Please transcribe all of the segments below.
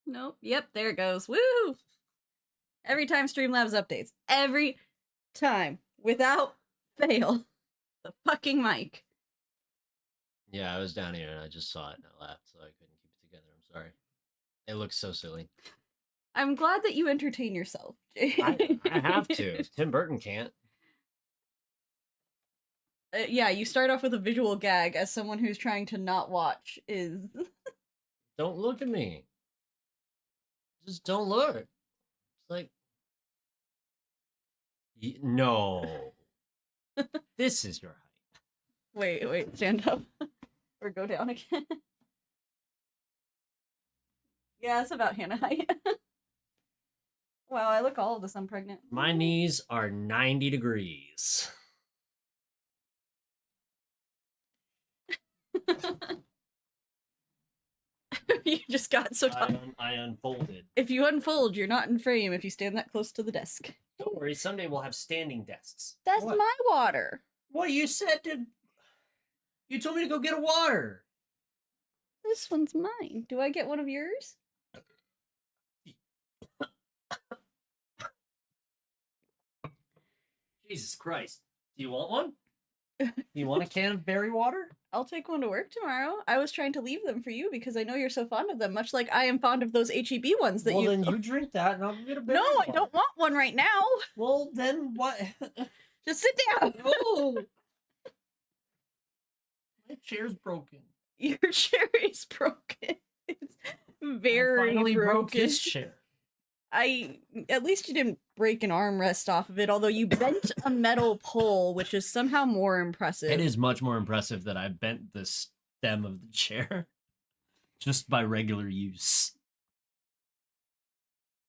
Nope. Yep, there it goes. Woo! Every time Streamlabs updates. Every time. Without fail. The fucking mic. Yeah, I was down here and I just sait and I laughed, so I couldn't keep it together. I'm sorry. It looks so silly. I'm glad that you entertain yourself. I have to. Tim Burton can't. Yeah, you start off with a visual gag as someone who's trying to not watch is... Don't look at me. Just don't look. It's like... No. This is your height. Wait, stand up. Or go down again. Yeah, it's about Hannah height. Wow, I look all of this, I'm pregnant. My knees are 90 degrees. You just got so tall. I unfolded. If you unfold, you're not in frame if you stand that close to the desk. Don't worry, someday we'll have standing desks. That's my water. What you said to... You told me to go get a water. This one's mine. Do I get one of yours? Jesus Christ. Do you want one? Do you want a can of berry water? I'll take one to work tomorrow. I was trying to leave them for you because I know you're so fond of them, much like I am fond of those HEB ones that Well, then you drink that and I'll get a berry water. I don't want one right now. Well, then what? Just sit down. No. My chair's broken. Your chair is broken. It's very I finally broken. broke his chair. At least you didn't break an armrest off of it, although you bent a metal pole, which is somehow more impressive. It is much more impressive that I bent the stem of the chair just by regular use.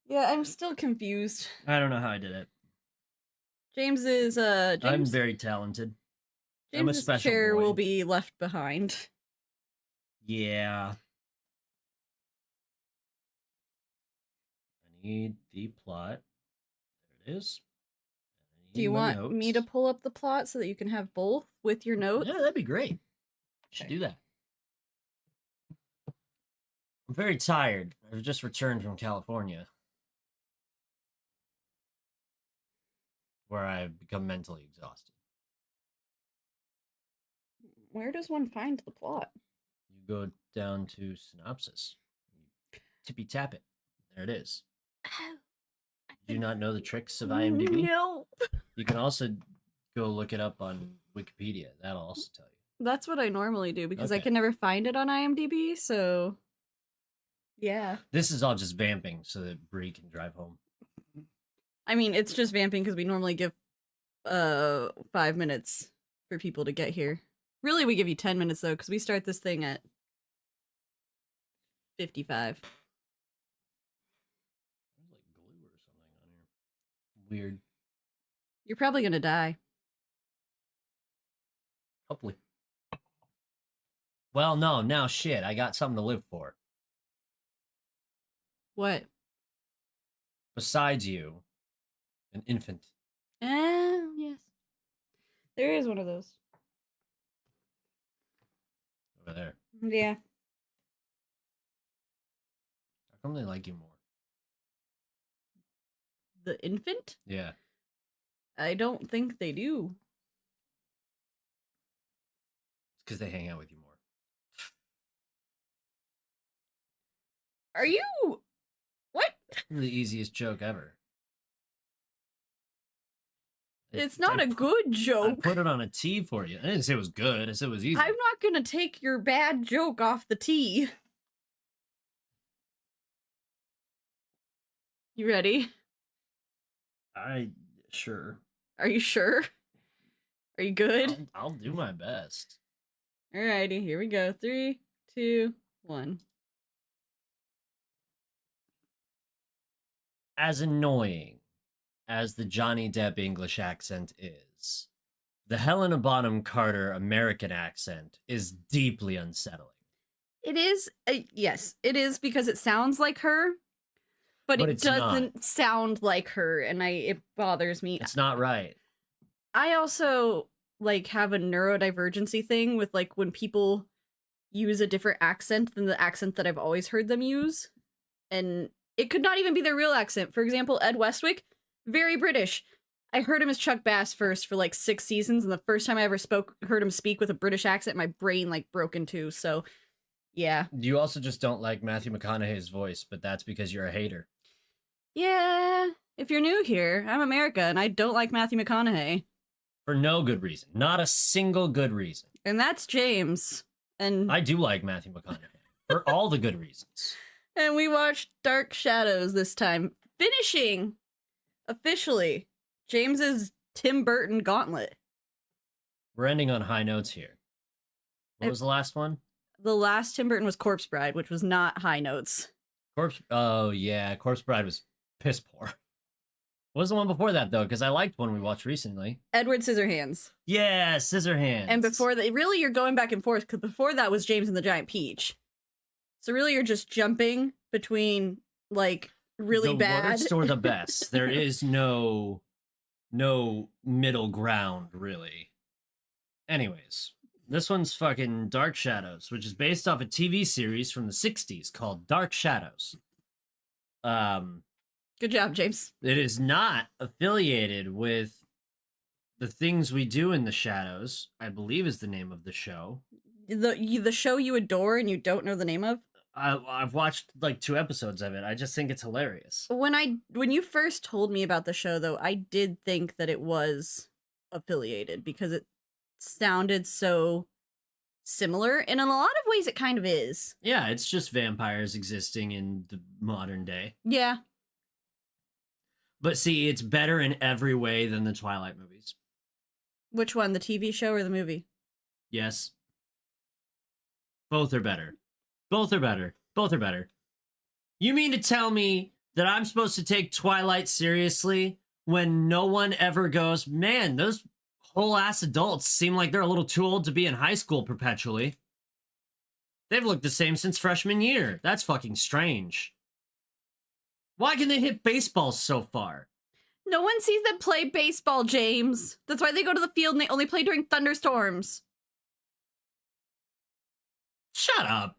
Yeah, I'm still confused. I don't know how I did it. James is I'm very talented. I'm a special chair boy. will be left behind. Yeah. I need the plot. There it is. Do you want me to pull up the plot so that you can have both with your notes? Yeah, that'd be great. Should do that. I'm very tired. I've just returned from California, where I've become mentally exhausted. Where does one find the plot? You go down to synopsis. You tippy tap it. There it is. Do you not know the tricks of IMDb? No. You can also go look it up on Wikipedia. That'll also tell you. That's what I normally do because I Okay. can never find it on IMDb, so yeah. This is all just vamping so that Bree can drive home. I mean, it's just vamping because we normally give 5 minutes for people to get here. Really, we give you 10 minutes though because we start this thing at 55. There's like glue or something on here. Weird. You're probably gonna die. Hopefully. Well, no, now shit. I got something to live for. What? Besides you, an infant. Yes. There is one of those. Over there. Yeah. How come they like you more? The infant? Yeah. I don't think they do. It's because they hang out with you more. Are you... What? The easiest joke ever. It's not a good I joke. put it on a tee for you. I didn't say it was good. I said it was easy. I'm not gonna take your bad joke off the tee. You ready? Sure. Are you sure? Are you good? I'll do my best. Alrighty, here we go. 3, 2, 1. As annoying as the Johnny Depp English accent is, the Helena Bonham Carter American accent is deeply unsettling. It is, yes, it is because it sounds like her, but it doesn't sound like her, and it bothers me. It's not right. I also like have a neurodivergency thing with like when people use a different accent than the accent that I've always heard them use. and it could not even be their real accent. For example, Ed Westwick, very British. I heard him as Chuck Bass first for like 6 seasons, and the first time I ever heard him speak with a British accent, my brain like broke in two. So, yeah. You also just don't like Matthew McConaughey's voice, but that's because you're a hater. Yeah. If you're new here, I'm America, and I don't like Matthew McConaughey. For no good reason. Not a single good reason. And that's James. And I do like Matthew McConaughey. For all the good reasons. And we watched Dark Shadows this time, finishing, officially, James's Tim Burton gauntlet. We're ending on high notes here. What was the last one? The last Tim Burton was Corpse Bride, which was not high notes. Oh, yeah. Corpse Bride was piss poor. What was the one before that, though? Because I liked one we watched recently. Edward Scissorhands. Yeah, Scissorhands. And before that, really, you're going back and forth, because before that was James and the Giant Peach. So really, you're just jumping between, like, really bad. The worst or the best. There is no middle ground, really. Anyways, this one's fucking Dark Shadows, which is based off a TV series from the 60s called Dark Shadows. Good job, James. It is not affiliated with The Things We Do in the Shadows, I believe is the name of the show. The show you adore and you don't know the name of? I've watched like 2 episodes of it. I just think it's hilarious. When you first told me about the show, though, I did think that it was affiliated because it sounded so similar, and in a lot of ways it kind of is. Yeah, it's just vampires existing in the modern day. Yeah. But see, it's better in every way than the Twilight movies. Which one, the TV show or the movie? Yes. Both are better. Both are better. Both are better. You mean to tell me that I'm supposed to take Twilight seriously when no one ever goes, man, those whole-ass adults seem like they're a little too old to be in high school perpetually. They've looked the same since freshman year. That's fucking strange. Why can they hit baseballs so far? No one sees them play baseball, James. That's why they go to the field and they only play during thunderstorms. Shut up.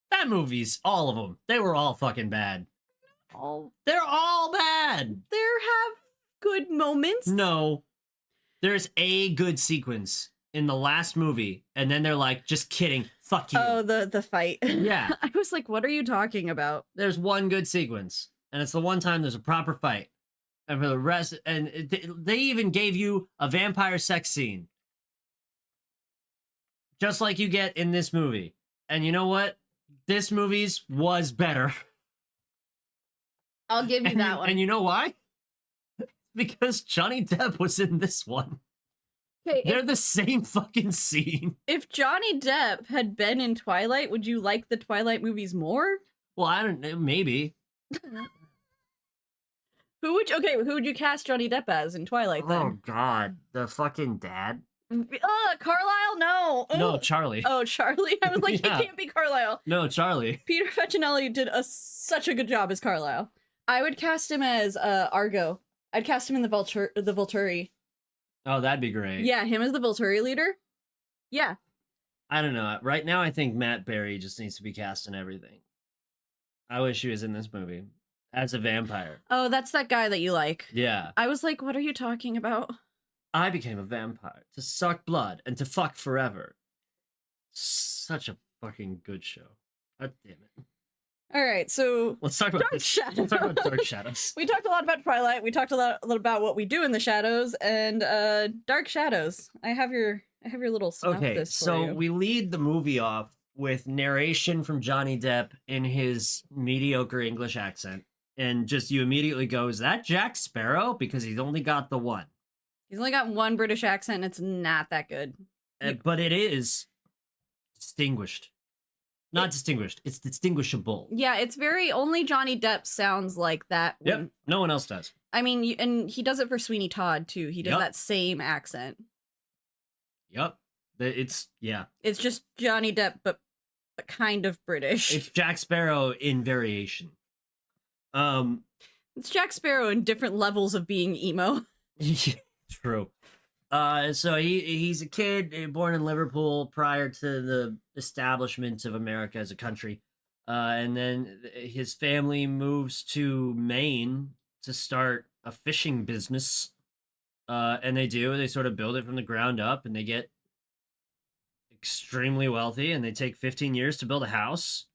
That movie's, all of them, they were all fucking bad. They're all bad. There have good moments. No. There's a good sequence in the last movie, and then they're like, just kidding, fuck you. Oh, the fight. Yeah. I was like, what are you talking about? There's one good sequence, and it's the one time there's a proper fight. And for the rest, and they even gave you a vampire sex scene. Just like you get in this movie. And you know what? This movie's was better. I'll give you that one. And you know why? Because Johnny Depp was in this one. Okay, They're the same fucking scene. If Johnny Depp had been in Twilight, would you like the Twilight movies more? Well, I don't know, maybe. Who would you cast Johnny Depp as in Twilight then? Oh god, the fucking dad. Carlisle, no. No, Charlie. Oh, Charlie. I was like, Yeah. It can't be Carlisle. No, Charlie. Peter Facinelli did such a good job as Carlisle. I would cast him as Argo. I'd cast him in the Volturi. Oh, that'd be great. Yeah, him as the Volturi leader. Yeah. I don't know. Right now, I think Matt Berry just needs to be cast in everything. I wish he was in this movie as a vampire. Oh, that's that guy that you like. Yeah. I was like, what are you talking about? I became a vampire to suck blood and to fuck forever. Such a fucking good show. God damn it. All right, so Let's talk about Dark Shadows. Let's talk about Dark Shadows. We talked a lot about Twilight. We talked a lot about what we do in the shadows, and Dark Shadows. I have your little synopsis Okay, so for you. we lead the movie off with narration from Johnny Depp in his mediocre English accent, and just you immediately go, "Is that Jack Sparrow?" Because he's only got the one. He's only got one British accent, and it's not that good. But it is distinguished. Not distinguished. It's distinguishable. Yeah, it's only Johnny Depp sounds like that. Yep. No one else does. I mean, and he does it for Sweeney Todd, too. He does Yep. that same accent. Yep. It's It's just Johnny Depp, but kind of British. It's Jack Sparrow in variation. It's Jack Sparrow in different levels of being emo. True. So he's a kid born in Liverpool prior to the establishment of America as a country. And then his family moves to Maine to start a fishing business. And they sort of build it from the ground up, and they get extremely wealthy, and they take 15 years to build a house.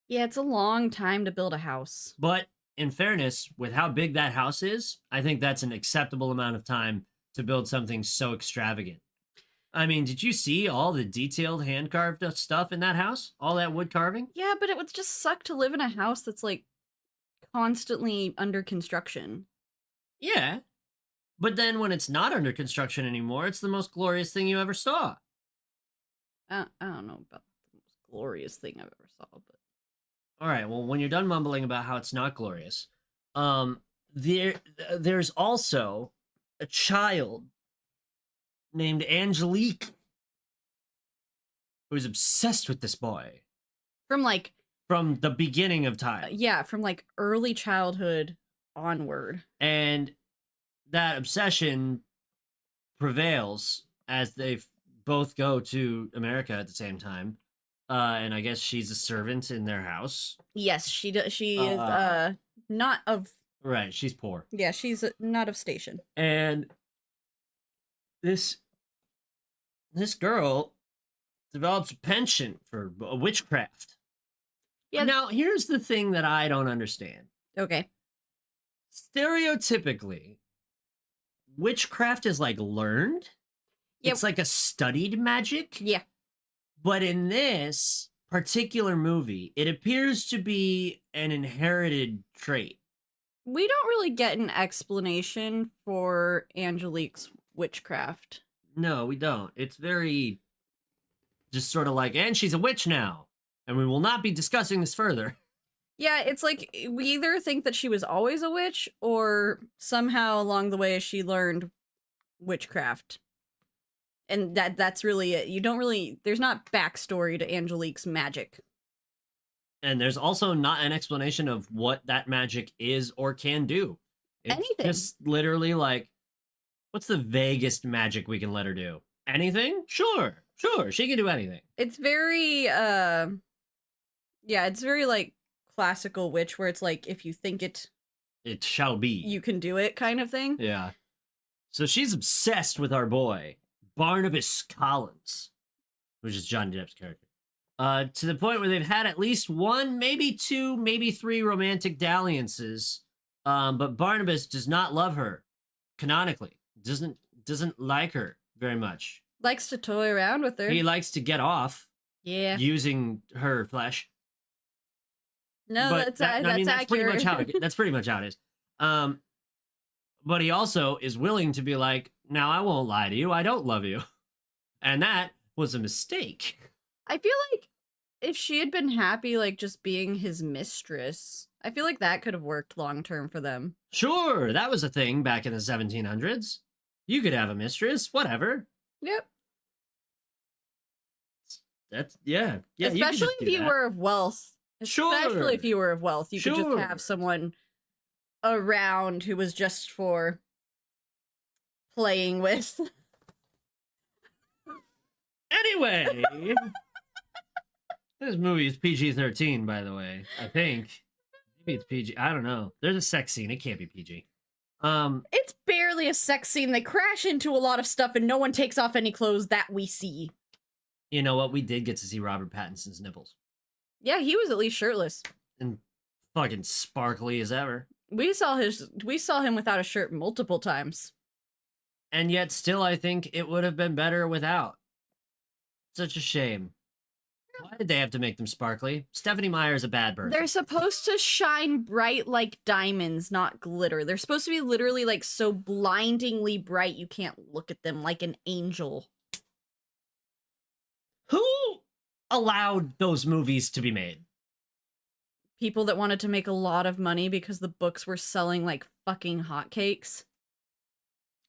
Yeah, it's a long time to build a house. But in fairness, with how big that house is, I think that's an acceptable amount of time to build something so extravagant. I mean, did you see all the detailed hand carved stuff in that house? All that wood carving? Yeah, but it would just suck to live in a house that's like constantly under construction. Yeah. But then when it's not under construction anymore, it's the most glorious thing you ever saw. I don't know about the most glorious thing I've ever saw, but All right, well, when you're done mumbling about how it's not glorious, there's also a child named Angelique who's obsessed with this boy from like from the beginning of time. yeah, from like early childhood onward. And that obsession prevails as they both go to America at the same time. And I guess she's a servant in their house. Yes, she does. She is not of Right, she's poor. yeah, she's not of station. And this girl develops a penchant for witchcraft. Yeah. Now, here's the thing that I don't understand. Okay. Stereotypically, witchcraft is like learned. Yep. It's like a studied magic. Yeah. But in this particular movie, it appears to be an inherited trait. We don't really get an explanation for Angelique's witchcraft. No, we don't. It's very just sort of like, and she's a witch now. And we will not be discussing this further. Yeah, it's like we either think that she was always a witch or somehow along the way she learned witchcraft. And that's really it. You don't really there's not backstory to Angelique's magic. And there's also not an explanation of what that magic is or can do. It's Anything. just literally like, what's the vaguest magic we can let her do? Anything? Sure, she can do anything. It's very yeah, it's very like classical witch where it's like if you think it shall be. you can do it kind of thing. Yeah. So she's obsessed with our boy, Barnabas Collins, which is Johnny Depp's character. To the point where they've had at least one, maybe two, maybe three romantic dalliances. But Barnabas does not love her, canonically. Doesn't like her very much. Likes to toy around with her. He likes to get off Yeah. using her flesh. No, But that's that's pretty accurate. much how that's pretty much how it is. But he also is willing to be like, now I won't lie to you. I don't love you. And that was a mistake. I feel like if she had been happy, like just being his mistress, I feel like that could have worked long term for them. Sure, that was a thing back in the 1700s. You could have a mistress, whatever. Yep. That's yeah. You could Especially just if do you that. were of wealth. Sure. Especially if you were of wealth, you could just Sure. have someone around who was just for playing with. Anyway, this movie is PG-13, by the way. I think maybe it's PG. I don't know. There's a sex scene. It can't be PG. It's barely a sex scene. They crash into a lot of stuff and no one takes off any clothes that we see. You know what? We did get to see Robert Pattinson's nipples, Yeah, he was at least shirtless. and fucking sparkly as ever. We saw him without a shirt multiple times. And yet, still, I think it would have been better without. Such a shame. Why did they have to make them sparkly? Stephanie Meyer is a bad person. They're supposed to shine bright like diamonds, not glitter. They're supposed to be literally like so blindingly bright you can't look at them like an angel. Who allowed those movies to be made? People that wanted to make a lot of money because the books were selling like fucking hotcakes.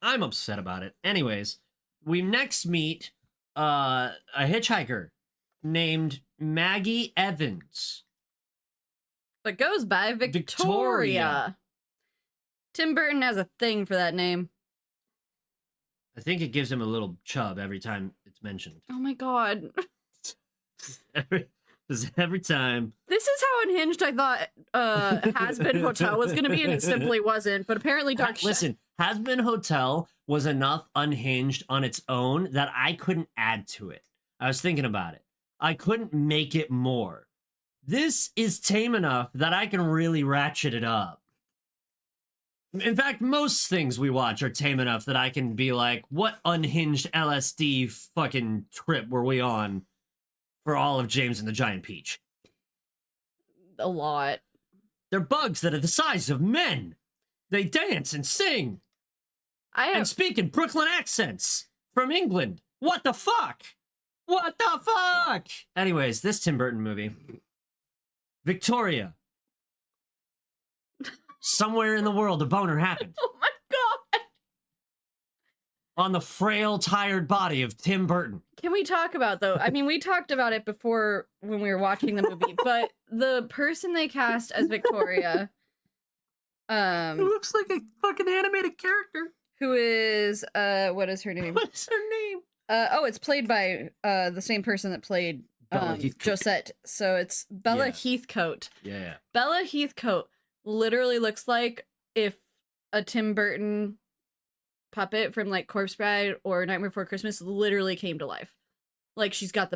I'm upset about it. Anyways, we next meet a hitchhiker named Maggie Evans. But goes by Victoria. Victoria. Tim Burton has a thing for that name. I think it gives him a little chub every time it's mentioned. Oh my god. Just Because every time... This is how unhinged I thought Has Been Hotel was going to be, and it simply wasn't. But apparently Listen, Has Been Hotel was enough unhinged on its own that I couldn't add to it. I was thinking about it. I couldn't make it more. This is tame enough that I can really ratchet it up. In fact, most things we watch are tame enough that I can be like, what unhinged LSD fucking trip were we on for all of James and the Giant Peach? A lot. They're bugs that are the size of men. They dance and sing. And speak in Brooklyn accents from England. What the fuck? What the fuck? Anyways, this Tim Burton movie. Victoria. Somewhere in the world, a boner happened. Oh my god! On the frail, tired body of Tim Burton. Can we talk about, though? I mean, we talked about it before when we were watching the movie, but the person they cast as Victoria, Who looks like a fucking animated character. who is, what is her name? What is her name? It's played by the same person that played Bella Heathcote. Josette. So it's Bella Yeah. Heathcote. Yeah. Bella Heathcote literally looks like if a Tim Burton puppet from like Corpse Bride or Nightmare Before Christmas literally came to life. Like she's got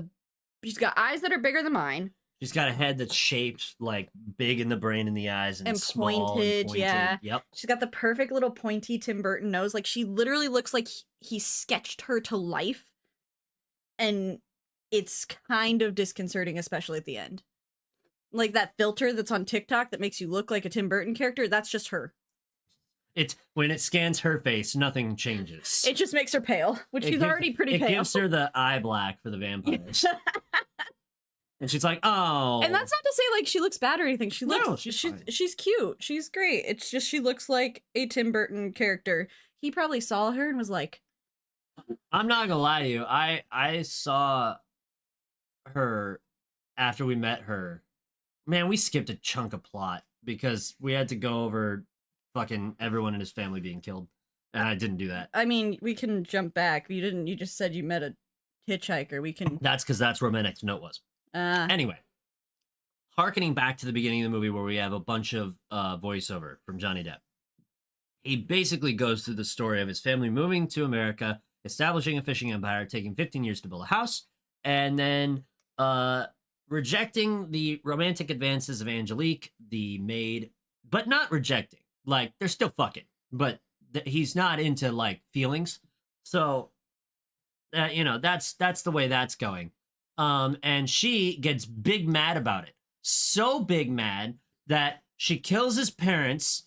eyes that are bigger than mine. She's got a head that's shaped like big in the brain and the eyes and small pointed, and pointed. yeah. Yep. She's got the perfect little pointy Tim Burton nose. Like she literally looks like he sketched her to life. And it's kind of disconcerting, especially at the end. Like that filter that's on TikTok that makes you look like a Tim Burton character, that's just her. It's when it scans her face, nothing changes. It just makes her pale, which she's already pretty pale. It gives her the eye black for the vampires. And she's like, oh. And that's not to say like she looks bad or anything. She looks No, she's fine. She's cute. She's great. It's just she looks like a Tim Burton character. He probably saw her and was like, I'm not gonna lie to you. I saw her after we met her. Man, we skipped a chunk of plot because we had to go over fucking everyone in his family being killed. And I didn't do that. I mean, we can jump back. You just said you met a hitchhiker. We can That's because that's where my next note was. Anyway, hearkening back to the beginning of the movie where we have a bunch of voiceover from Johnny Depp. He basically goes through the story of his family moving to America, establishing a fishing empire, taking 15 years to build a house, and then rejecting the romantic advances of Angelique, the maid, but not rejecting. Like, they're still fucking, but he's not into, like, feelings. So, that's the way that's going. And she gets big mad about it. So big mad that she kills his parents,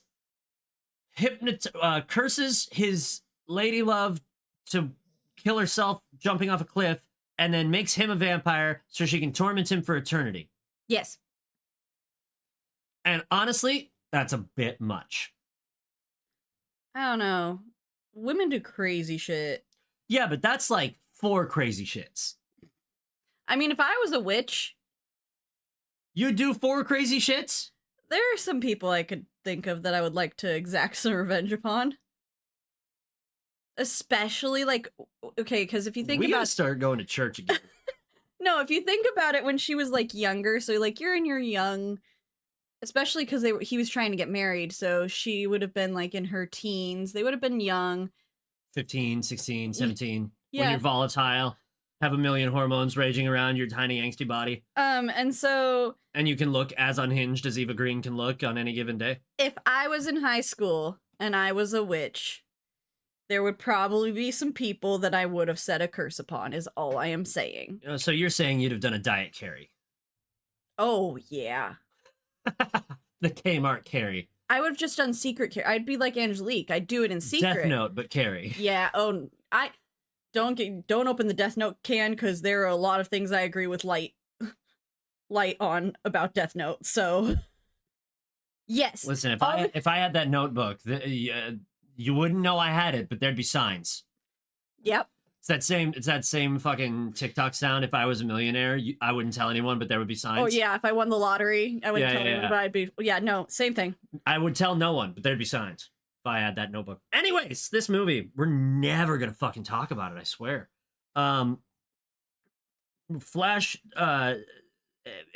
curses his lady love to kill herself jumping off a cliff, and then makes him a vampire so she can torment him for eternity. Yes. And honestly, that's a bit much. I don't know. Women do crazy shit. Yeah, but that's like 4 crazy shits. I mean, if I was a witch, You do 4 crazy shits? there are some people I could think of that I would like to exact some revenge upon. Especially, like, okay, because if you think We gotta about... start going to church again. No, if you think about it when she was, like, younger, so, like, you're in your young... Especially because he was trying to get married, so she would have been, like, in her teens. They would have been young. 15, 16, 17. Yeah. When you're volatile, have a million hormones raging around your tiny, angsty body. And so... And you can look as unhinged as Eva Green can look on any given day. If I was in high school and I was a witch, there would probably be some people that I would have set a curse upon, is all I am saying. So you're saying you'd have done a diet carry. Oh, yeah. The Kmart carry. I would have just done secret care. I'd be like Angelique. I'd do it in secret. Death Note, but carry. Yeah. Oh, I don't open the Death Note can, because there are a lot of things I agree with Light on about Death Note. So yes. Listen, if I had that notebook, you wouldn't know I had it, but there'd be signs. Yep. It's that same fucking TikTok sound. If I was a millionaire, I wouldn't tell anyone, but there would be signs. Oh yeah, if I won the lottery, I wouldn't tell anyone, but I'd be... Yeah, no, same thing. I would tell no one, but there'd be signs if I had that notebook. Anyways, this movie, we're never gonna fucking talk about it, I swear. Flash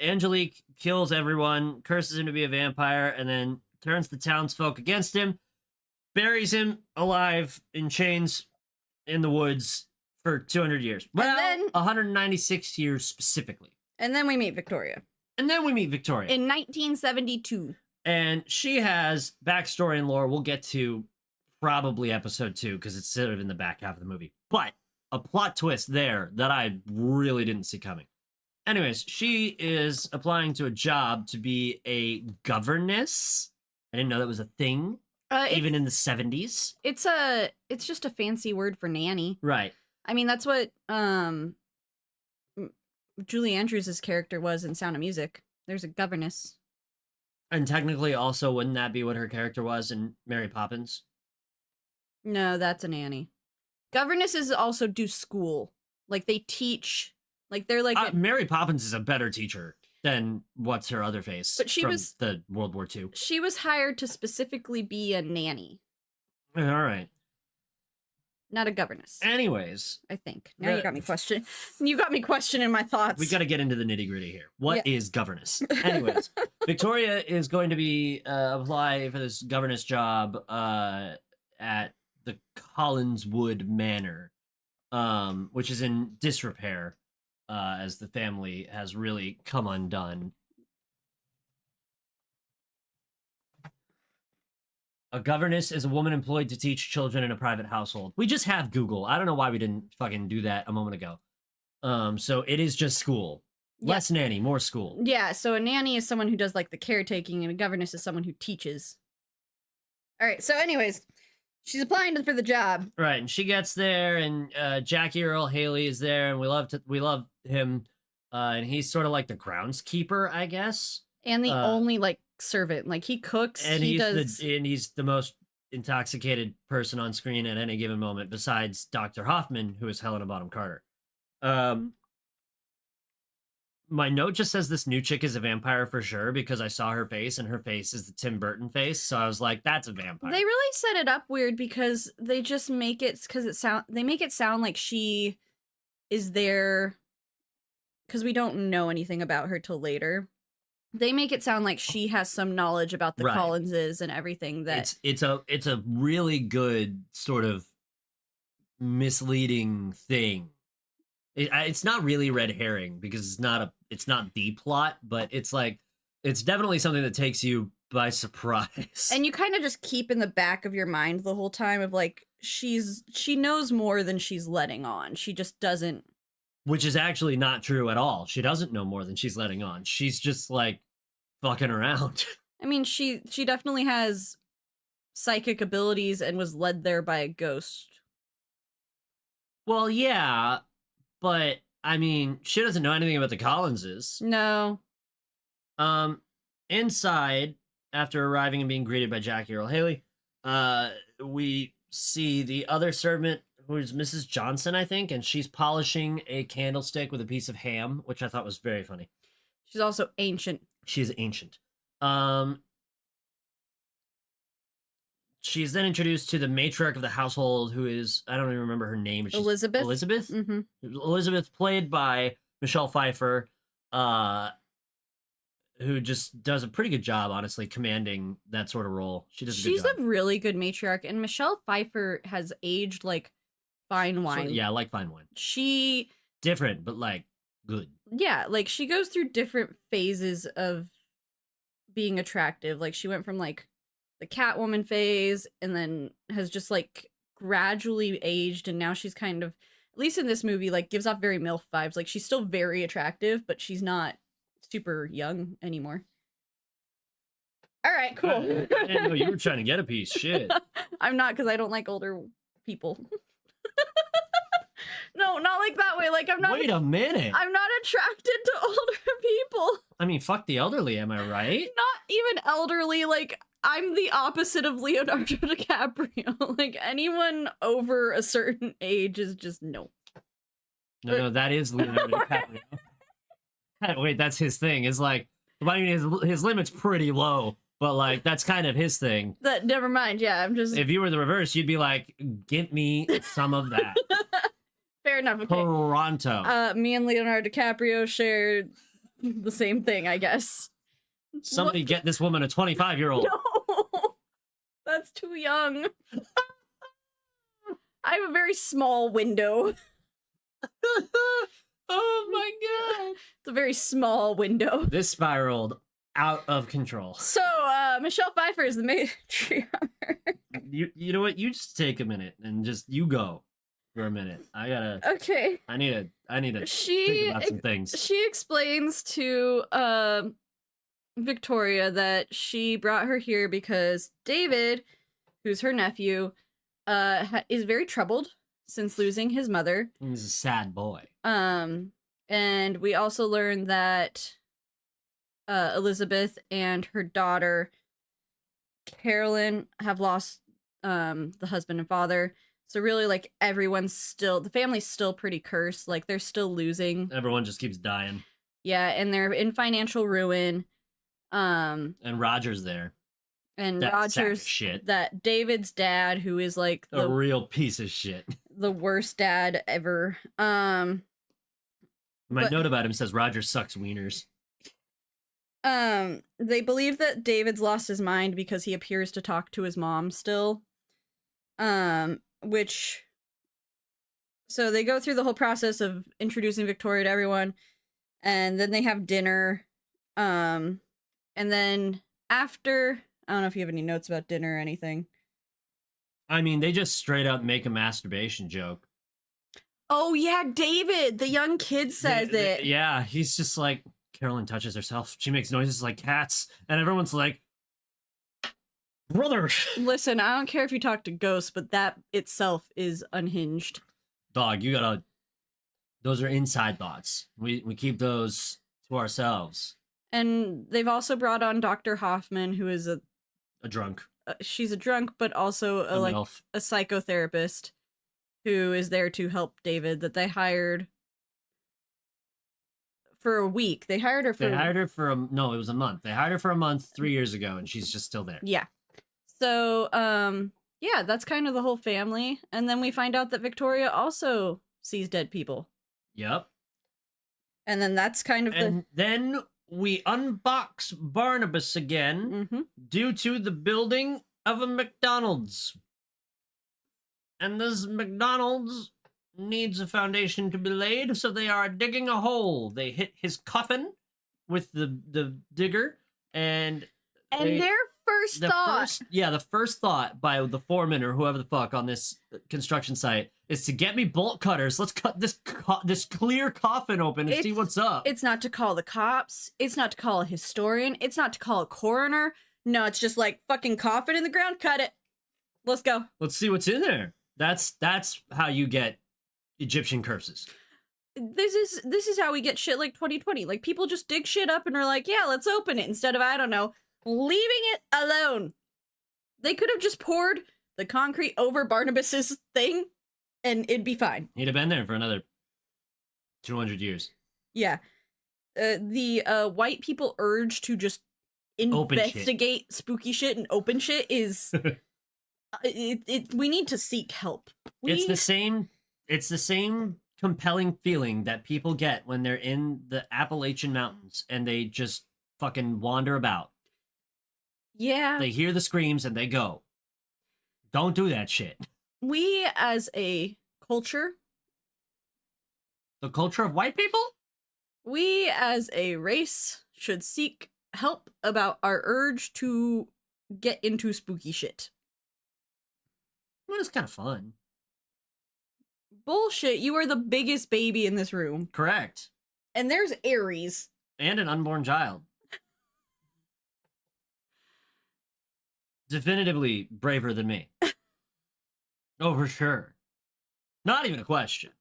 Angelique kills everyone, curses him to be a vampire, and then turns the townsfolk against him, buries him alive in chains in the woods for 200 years. Well, then 196 years specifically. And then we meet Victoria. And then we meet Victoria. In 1972. And she has backstory and lore we'll get to probably episode 2, because it's sort of in the back half of the movie. But a plot twist there that I really didn't see coming. Anyways, she is applying to a job to be a governess. I didn't know that was a thing, even in the 70s. It's just a fancy word for nanny. Right. I mean, that's what Julie Andrews' character was in Sound of Music. There's a governess. And technically also, wouldn't that be what her character was in Mary Poppins? No, that's a nanny. Governesses also do school. Like, they teach. Like, they're like... Mary Poppins is a better teacher than what's her other face but she from was the World War II. She was hired to specifically be a nanny. All right. Not a governess. Anyways. I think. Now you got me questioning. You got me questioning my thoughts. We got to get into the nitty gritty here. What is governess? Anyways, Victoria is going to be apply for this governess job at the Collinswood Manor, which is in disrepair, as the family has really come undone. A governess is a woman employed to teach children in a private household. We just have Google. I don't know why we didn't fucking do that a moment ago. So it is just school. Less nanny, more school. Yeah, so a nanny is someone who does, like, the caretaking, and a governess is someone who teaches. All right, so anyways, she's applying for the job. Right, and she gets there, and Jackie Earle Haley is there, and we love him. And he's sort of like the groundskeeper, I guess. And the only, like, servant. Like, he cooks, and and he's the most intoxicated person on screen at any given moment, besides Dr. Hoffman, who is Helena Bonham Carter. My note just says this new chick is a vampire for sure, because I saw her face, and her face is the Tim Burton face, so I was like, that's a vampire. They really set it up weird, because they just make it, they make it sound like she is there, because we don't know anything about her till later. They make it sound like she has some knowledge about the Collinses and everything. That it's a really good sort of misleading thing. It's not really red herring, because it's not the plot, but it's definitely something that takes you by surprise. And you kind of just keep in the back of your mind the whole time of, like, she knows more than she's letting on. She just doesn't. Which is actually not true at all. She doesn't know more than she's letting on. She's just, like, fucking around. I mean, she definitely has psychic abilities and was led there by a ghost. Well, yeah, but I mean, she doesn't know anything about the Collinses. No. Inside, after arriving and being greeted by Jackie Earle Haley, we see the other servant, who's Mrs. Johnson, I think, and she's polishing a candlestick with a piece of ham, which I thought was very funny. She's also ancient. She is ancient. She's then introduced to the matriarch of the household, who is, I don't even remember her name. Elizabeth. Elizabeth? Mm-hmm. Elizabeth, played by Michelle Pfeiffer, who just does a pretty good job, honestly, commanding that sort of role. She's a really good matriarch, and Michelle Pfeiffer has aged like fine wine. Yeah, like fine wine. She... Different, but, like, good. Yeah, like, she goes through different phases of being attractive. Like, she went from, like, the Catwoman phase, and then has just, like, gradually aged, and now she's kind of, at least in this movie, like, gives off very MILF vibes. Like, she's still very attractive, but she's not super young anymore. All right, cool. I didn't know you were trying to get a piece. Shit. I'm not, because I don't like older people. No, not like that way. Like, I'm not. Wait a minute. I'm not attracted to older people. I mean, fuck the elderly, am I right? Not even elderly. Like, I'm the opposite of Leonardo DiCaprio. Like, anyone over a certain age is just no. No, that is Leonardo DiCaprio. Wait, that's his thing. It's like, I mean, his limit's pretty low, but, like, that's kind of his thing. Never mind. Yeah, I'm just. If you were the reverse, you'd be like, give me some of that. Fair enough. Okay. Toronto. Me and Leonardo DiCaprio shared the same thing, I guess. Somebody get this woman a 25-year-old. No, that's too young. I have a very small window. Oh my god. It's a very small window. This spiraled out of control. So, Michelle Pfeiffer is the matriarch. You know what? You just take a minute and just you go for a minute. Okay. I need to think She about some things. she explains to Victoria that she brought her here because David, who's her nephew, is very troubled since losing his mother. He's a sad boy. And we also learned that Elizabeth and her daughter Carolyn have lost the husband and father. So really, like, the family's still pretty cursed. Like, they're still losing. Everyone just keeps dying. Yeah, and they're in financial ruin. And Roger's there. And That sack of Roger's shit. that David's dad, who is like A real piece of shit. the worst dad ever. My But- note about him says Roger sucks wieners. They believe that David's lost his mind because he appears to talk to his mom still. So they go through the whole process of introducing Victoria to everyone, and then they have dinner. And then after, I don't know if you have any notes about dinner or anything. I mean, they just straight up make a masturbation joke. Oh yeah, David, the young kid says it. Yeah, he's just like, Carolyn touches herself. She makes noises like cats. And everyone's like, brother. Listen, I don't care if you talk to ghosts, but that itself is unhinged. Dog, you gotta... Those are inside thoughts. We keep those to ourselves. And they've also brought on Dr. Hoffman, who is A drunk. she's a drunk, but also A MILF. a psychotherapist who is there to help David, that they hired for a week. They hired her for... They hired her for no, it was a month. They hired her for a month 3 years ago, and she's just still there. Yeah. So, yeah, that's kind of the whole family. And then we find out that Victoria also sees dead people. Yep. And then that's kind of And then we unbox Barnabas again Mhm. due to the building of a McDonald's. And this McDonald's needs a foundation to be laid, so they are digging a hole. They hit his coffin with the digger, and their first thought... the first thought by the foreman or whoever the fuck on this construction site is to get me bolt cutters. Let's cut this clear coffin open and see what's up. It's not to call the cops. It's not to call a historian. It's not to call a coroner. No, it's just like, fucking coffin in the ground, cut it. Let's go. Let's see what's in there. That's how you get Egyptian curses. This is how we get shit like 2020. Like, people just dig shit up and are like, yeah, let's open it, instead of, I don't know, leaving it alone. They could have just poured the concrete over Barnabas's thing and it'd be fine. He'd have been there for another 200 years. Yeah. The white people urge to just Open shit. investigate spooky shit and open shit is we need to seek help. It's the same compelling feeling that people get when they're in the Appalachian Mountains and they just fucking wander about. Yeah. They hear the screams and they go. Don't do that shit. We as a culture, The culture of white people? we as a race should seek help about our urge to get into spooky shit. Well, it's kind of fun. Bullshit, you are the biggest baby in this room. Correct. And there's Aries. And an unborn child. Definitively braver than me. Oh, for sure. Not even a question.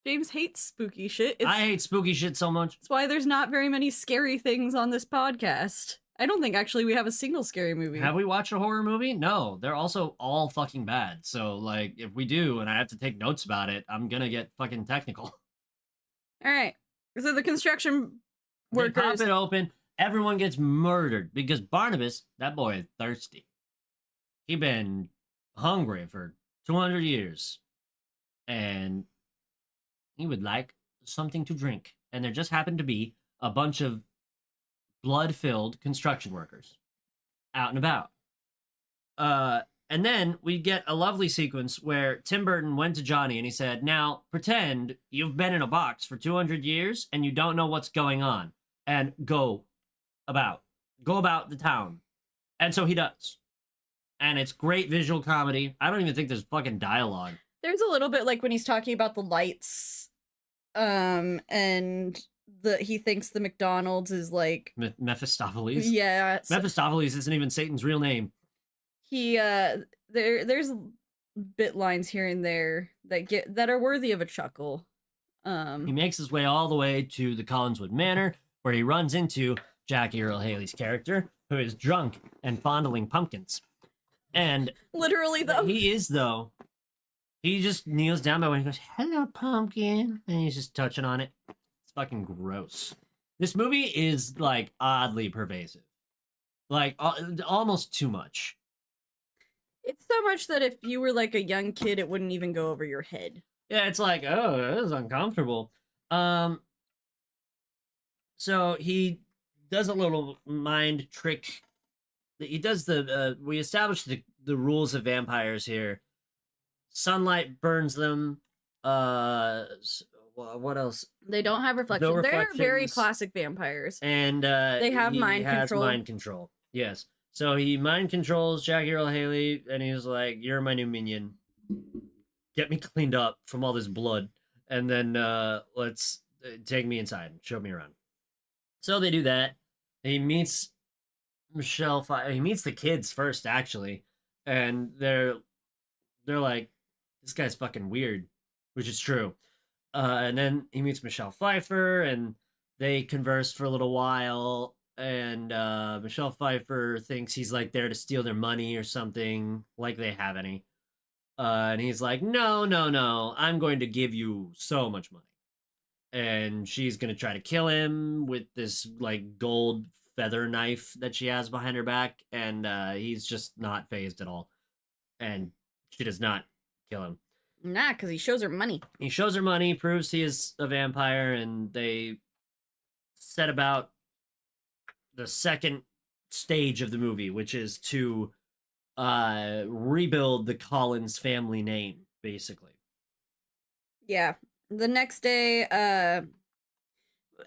James hates spooky shit. I hate spooky shit so much. That's why there's not very many scary things on this podcast. I don't think actually we have a single scary movie. Have we watched a horror movie? No, they're also all fucking bad. So, like, if we do and I have to take notes about it, I'm gonna get fucking technical. All right. So the construction They pop workers... it open, everyone gets murdered because Barnabas, that boy is thirsty. He been hungry for 200 years. And he would like something to drink. and there just happened to be a bunch of blood-filled construction workers out and about. And then we get a lovely sequence where Tim Burton went to Johnny and he said, now pretend you've been in a box for 200 years and you don't know what's going on, and go about the town. And so he does. And it's great visual comedy. I don't even think there's fucking dialogue. There's a little bit like when he's talking about the lights, and he thinks the McDonald's is like Mephistopheles. Yeah, Mephistopheles isn't even Satan's real name. He there's bit lines here and there that are worthy of a chuckle. He makes his way all the way to the Collinswood Manor, where he runs into Jackie Earle Haley's character, who is drunk and fondling pumpkins. And literally, though, he just kneels down by one and goes, hello, pumpkin. And he's just touching on it. It's fucking gross. This movie is, like, oddly pervasive. Like, almost too much. It's so much that if you were, like, a young kid, it wouldn't even go over your head. Yeah, it's like, oh, this is uncomfortable. So he does a little mind trick. He does we established the rules of vampires here. Sunlight burns them. What else? They don't have reflections. No They're very reflections. classic vampires. And they have he mind has control. mind control. Yes. So he mind controls Jackie Earle Haley, and he's like, you're my new minion. Get me cleaned up from all this blood, and then let's take me inside and show me around. So they do that. He meets he meets the kids first, actually, and they're like, this guy's fucking weird, which is true. And then he meets Michelle Pfeiffer, and they converse for a little while, and Michelle Pfeiffer thinks he's like there to steal their money or something, like they have any. And he's like, no, I'm going to give you so much money. And she's going to try to kill him with this like gold feather knife that she has behind her back, and he's just not fazed at all. And she does not kill him. Nah, because he shows her money. He shows her money, proves he is a vampire, and they set about the second stage of the movie, which is to rebuild the Collins family name, basically. Yeah. The next day,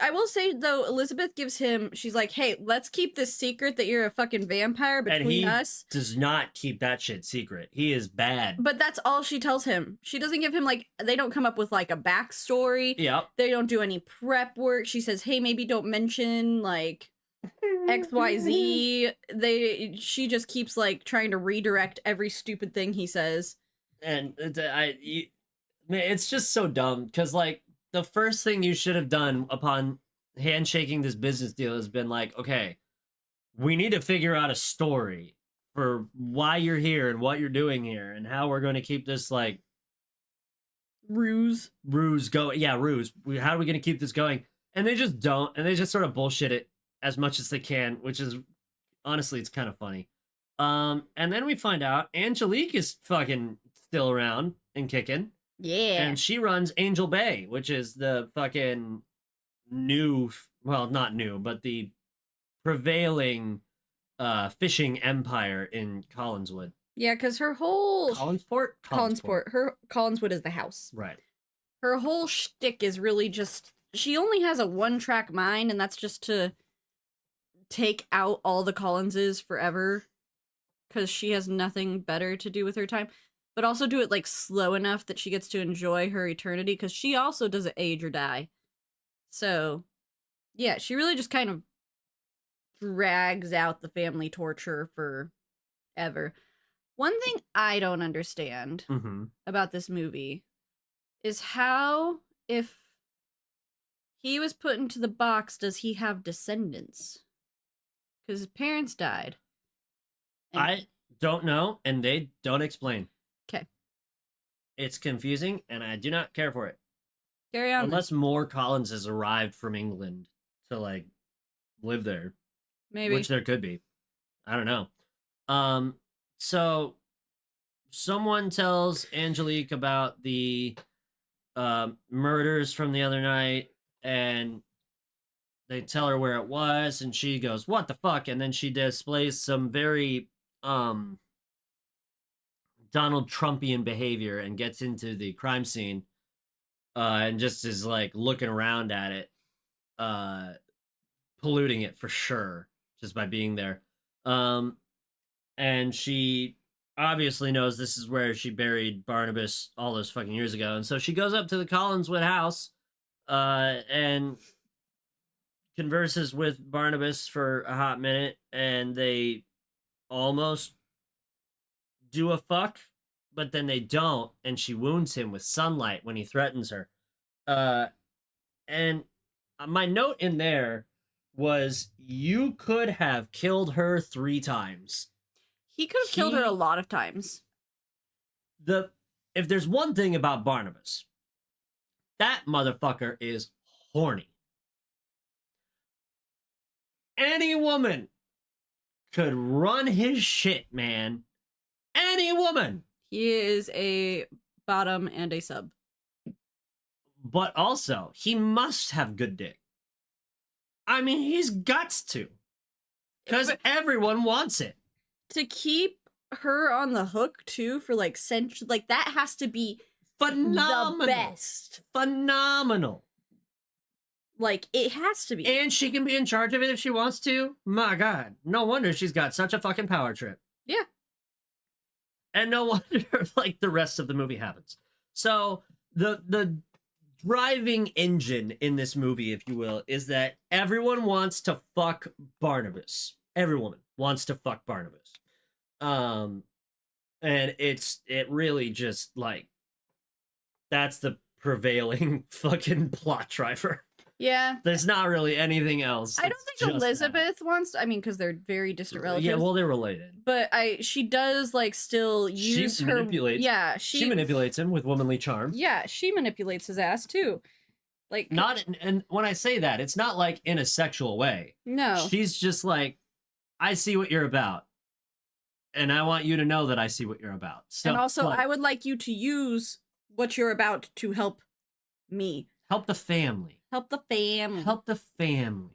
I will say, though, Elizabeth gives him, she's like, hey, let's keep this secret that you're a fucking vampire between us. Does not keep that shit secret. He is bad. But that's all she tells him. She doesn't give him, like, they don't come up with, like, a backstory. Yep. They don't do any prep work. She says, hey, maybe don't mention, like, XYZ. She just keeps, like, trying to redirect every stupid thing he says. And it's just so dumb, because, like, the first thing you should have done upon handshaking this business deal has been like, okay, we need to figure out a story for why you're here and what you're doing here and how we're going to keep this, like, ruse going. Yeah, ruse. How are we going to keep this going? And they just don't, and they just sort of bullshit it as much as they can, which is, honestly, it's kind of funny. And then we find out Angelique is fucking still around and kicking. Yeah. And she runs Angel Bay, which is the fucking new, well, not new, but the prevailing fishing empire in Collinswood. Yeah, because her whole... Collinsport? Her Collinswood is the house. Right. Her whole shtick is really just... She only has a one-track mind, and that's just to take out all the Collinses forever. Because she has nothing better to do with her time. But also do it, like, slow enough that she gets to enjoy her eternity, because she also doesn't age or die. So, yeah, she really just kind of drags out the family torture forever. One thing I don't understand about this movie is how, if he was put into the box, does he have descendants? Because his parents died. I don't know, and they don't explain. Okay. It's confusing, and I do not care for it. Carry on. Unless more Collins has arrived from England to, like, live there. Maybe. Which there could be. I don't know. So someone tells Angelique about the murders from the other night, and they tell her where it was, and she goes, "What the fuck?" And then she displays some very Donald Trumpian behavior and gets into the crime scene, and just is like looking around at it, polluting it for sure just by being there. And she obviously knows this is where she buried Barnabas all those fucking years ago, and so she goes up to the Collinswood house, and converses with Barnabas for a hot minute, and they almost do a fuck, but then they don't, and she wounds him with sunlight when he threatens her. And my note in there was, you could have killed her 3 times. He could have killed her a lot of times. If there's one thing about Barnabas, that motherfucker is horny. Any woman could run his shit, man. Any woman. He is a bottom and a sub. But also, he must have good dick. I mean, he's guts to. Because everyone wants it. To keep her on the hook, too, for, like, centuries, like, that has to be phenomenal. The best. Phenomenal. Like, it has to be. And she can be in charge of it if she wants to. My God. No wonder she's got such a fucking power trip. Yeah. And no wonder, like, the rest of the movie happens. So, the driving engine in this movie, if you will, is that everyone wants to fuck Barnabas. Every woman wants to fuck Barnabas. And it really just, like, that's the prevailing fucking plot driver. Yeah. There's not really anything else. I don't think Elizabeth wants to, I mean, because they're very distant relatives. Yeah, well, they're related. But she does, like, still use her... Manipulates. Yeah, she manipulates him with womanly charm. Yeah, she manipulates his ass, too. Like... And when I say that, it's not, like, in a sexual way. No. She's just like, I see what you're about. And I want you to know that I see what you're about. So, and also, I would like you to use what you're about to help me. Help the family. Help the family. Help the family.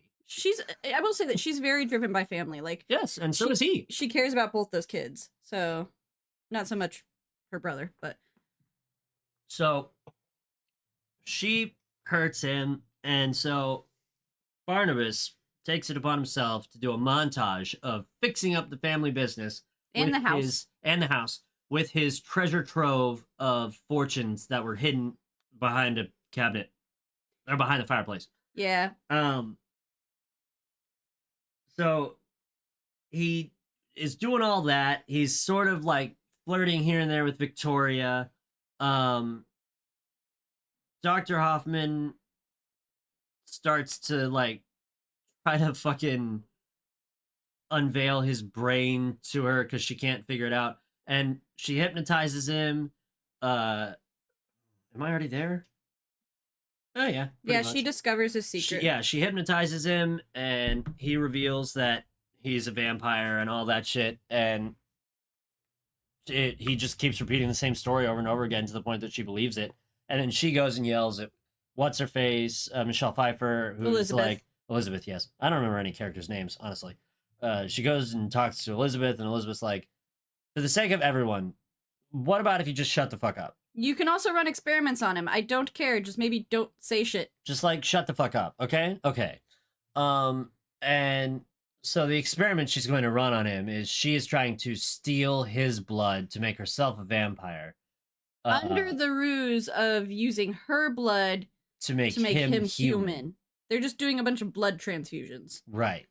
I will say that she's very driven by family. Like, yes, and so is he. She cares about both those kids. So, not so much her brother, but. So, she hurts him, and so Barnabas takes it upon himself to do a montage of fixing up the family business. And the house. And the house, with his treasure trove of fortunes that were hidden behind a cabinet. Or behind the fireplace. Yeah. So he is doing all that. He's sort of like flirting here and there with Victoria. Dr. Hoffman starts to like try to fucking unveil his brain to her because she can't figure it out. And she hypnotizes him. Am I already there? Oh, yeah. Yeah, she discovers his secret. She hypnotizes him, and he reveals that he's a vampire and all that shit, and he just keeps repeating the same story over and over again to the point that she believes it. And then she goes and yells at what's-her-face, Michelle Pfeiffer, who's like... Elizabeth, yes. I don't remember any characters' names, honestly. She goes and talks to Elizabeth, and Elizabeth's like, for the sake of everyone, what about if you just shut the fuck up? You can also run experiments on him. I don't care. Just maybe don't say shit. Just like shut the fuck up, okay? Okay. And so the experiment she's going to run on him is she is trying to steal his blood to make herself a vampire. Under the ruse of using her blood to make him human. They're just doing a bunch of blood transfusions. Right.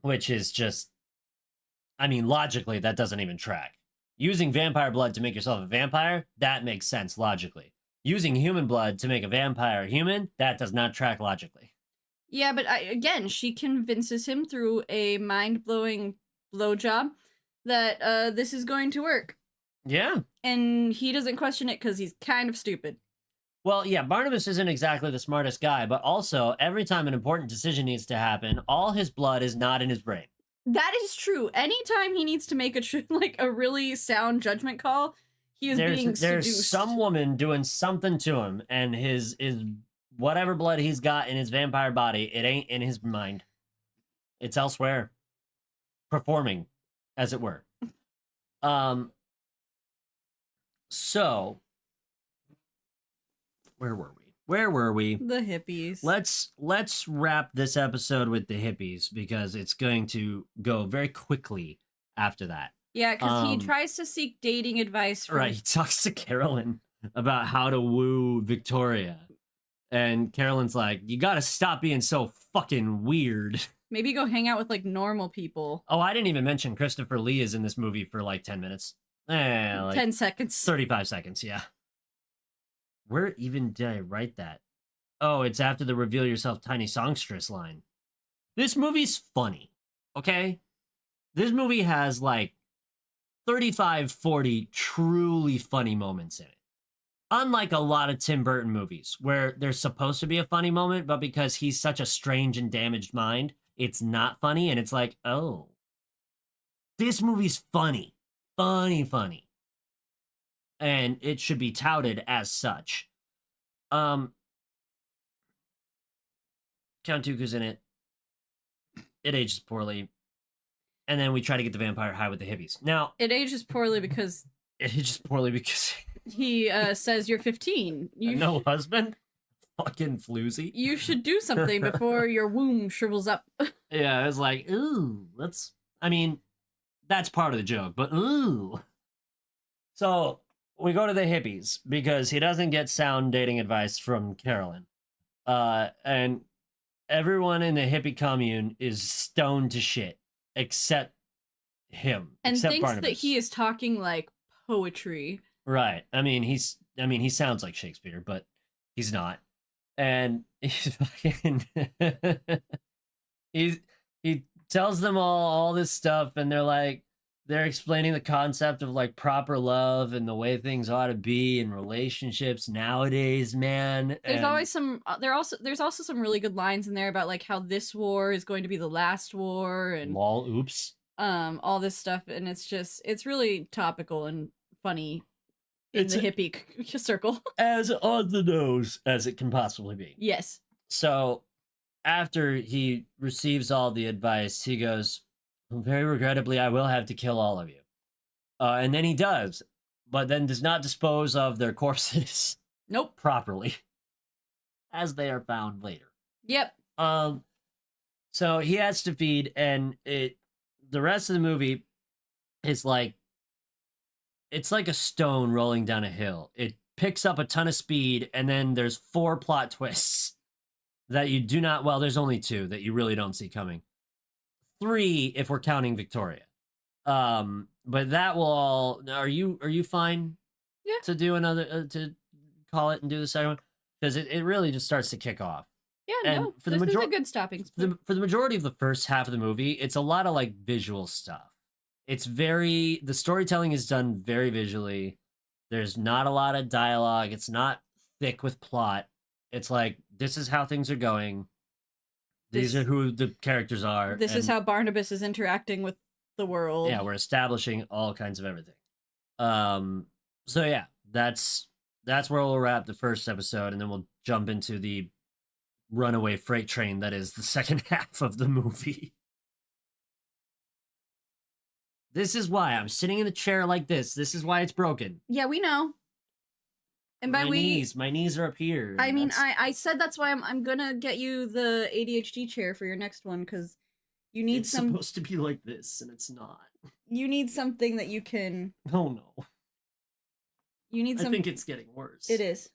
Which is just, I mean, logically, that doesn't even track. Using vampire blood to make yourself a vampire, that makes sense logically. Using human blood to make a vampire human, that does not track logically. Yeah, but again, she convinces him through a mind-blowing blowjob that this is going to work. Yeah. And he doesn't question it because he's kind of stupid. Well, yeah, Barnabas isn't exactly the smartest guy, but also, every time an important decision needs to happen, all his blood is not in his brain. That is true. Anytime he needs to make a really sound judgment call, He is being there's seduced. some woman doing something to him, and his whatever blood he's got in his vampire body, it ain't in his mind. It's elsewhere, performing, as it were. So where were we? The hippies. Let's wrap this episode with the hippies, because it's going to go very quickly after that. Yeah, because he tries to seek dating advice from... Right, he talks to Carolyn about how to woo Victoria. And Carolyn's like, you gotta stop being so fucking weird. Maybe go hang out with, like, normal people. Oh, I didn't even mention Christopher Lee is in this movie for, like, 10 minutes. Like 10 seconds. 35 seconds, yeah. Where even did I write that? Oh, it's after the reveal yourself tiny songstress line. This movie's funny, okay? This movie has, like, 35, 40 truly funny moments in it. Unlike a lot of Tim Burton movies, where there's supposed to be a funny moment, but because he's such a strange and damaged mind, it's not funny, and it's like, oh. This movie's funny. Funny. And it should be touted as such. Count Dooku's in it. It ages poorly. And then we try to get the vampire high with the hippies. Now... It ages poorly because... It ages poorly because... He says you're 15. No husband? Fucking floozy. You should do something before your womb shrivels up. Yeah, it was like, ooh, let's... I mean, that's part of the joke, but ooh. So, we go to the hippies, because he doesn't get sound dating advice from Carolyn. And everyone in the hippie commune is stoned to shit, except him. And except thinks Barnabas. that he is talking, like, poetry. Right. I mean, he sounds like Shakespeare, but he's not. And he's fucking he tells them all this stuff, and they're explaining the concept of, like, proper love and the way things ought to be in relationships nowadays, man. There's always some there's also some really good lines in there about, like, how this war is going to be the last war, and lol, oops. All this stuff, and it's really topical and funny in the hippie circle. As on the nose as it can possibly be. Yes. So after he receives all the advice, he goes, very regrettably, I will have to kill all of you. And then he does, but then does not dispose of their corpses. Nope. Properly. As they are found later. Yep. So he has to feed, and the rest of the movie is like, it's like a stone rolling down a hill. It picks up a ton of speed, and then there's 4 plot twists that you do not, well, there's only 2 that you really don't see coming. 3 if we're counting Victoria. But that will all, are you fine? Yeah. To do another, to call it and do the second one? Because it really just starts to kick off. Yeah, And no, for the this is a major- good stopping For point. the majority of the first half of the movie, it's a lot of, like, visual stuff. The storytelling is done very visually. There's not a lot of dialogue. It's not thick with plot. It's like, this is how things are going. These are who the characters are. This is how Barnabas is interacting with the world. Yeah, we're establishing all kinds of everything. So yeah, that's where we'll wrap the first episode, and then we'll jump into the runaway freight train that is the second half of the movie. This is why I'm sitting in a chair like this. This is why it's broken. Yeah, we know. And by my knees are up here. I mean, I said that's why I'm gonna get you the ADHD chair for your next one, because you need it's supposed to be like this, and it's not. You need something that you can. Oh no. You need. I think it's getting worse. It is.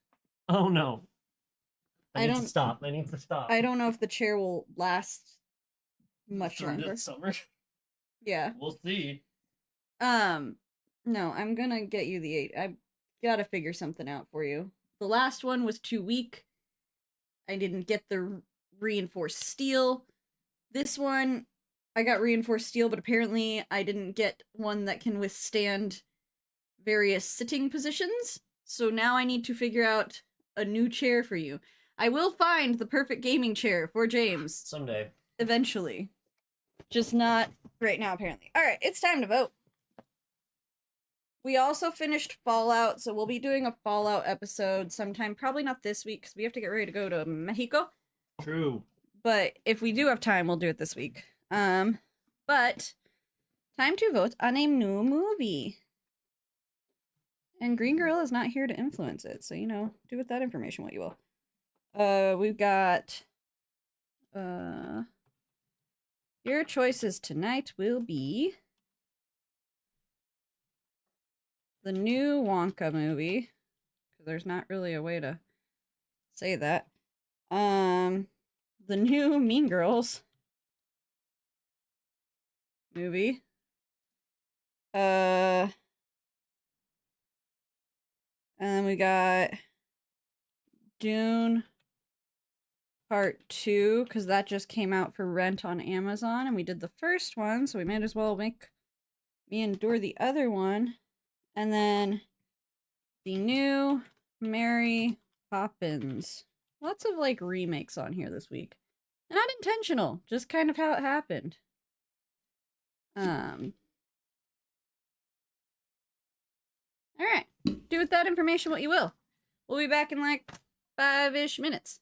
Oh no. I need don't to stop. I need to stop. I don't know if the chair will last much During longer. the summer. Yeah. We'll see. No, I'm gonna get you the 8. I gotta figure something out for you. The last one was too weak. I didn't get the reinforced steel. This one, I got reinforced steel, but apparently I didn't get one that can withstand various sitting positions. So now I need to figure out a new chair for you. I will find the perfect gaming chair for James. Someday. Eventually. Just not right now, apparently. Alright, it's time to vote. We also finished Fallout, so we'll be doing a Fallout episode sometime. Probably not this week because we have to get ready to go to Mexico. True. But if we do have time, we'll do it this week. But time to vote on a new movie. And Green Gorilla is not here to influence it, so do with that information what you will. We've got your choices tonight will be the new Wonka movie, because there's not really a way to say that. The new Mean Girls movie. And then we got Dune Part 2, because that just came out for rent on Amazon, and we did the first one, so we might as well make me endure the other one. And then the new Mary Poppins. Lots of like remakes on here this week. Not intentional, just kind of how it happened. Alright. Do with that information what you will. We'll be back in like 5-ish minutes.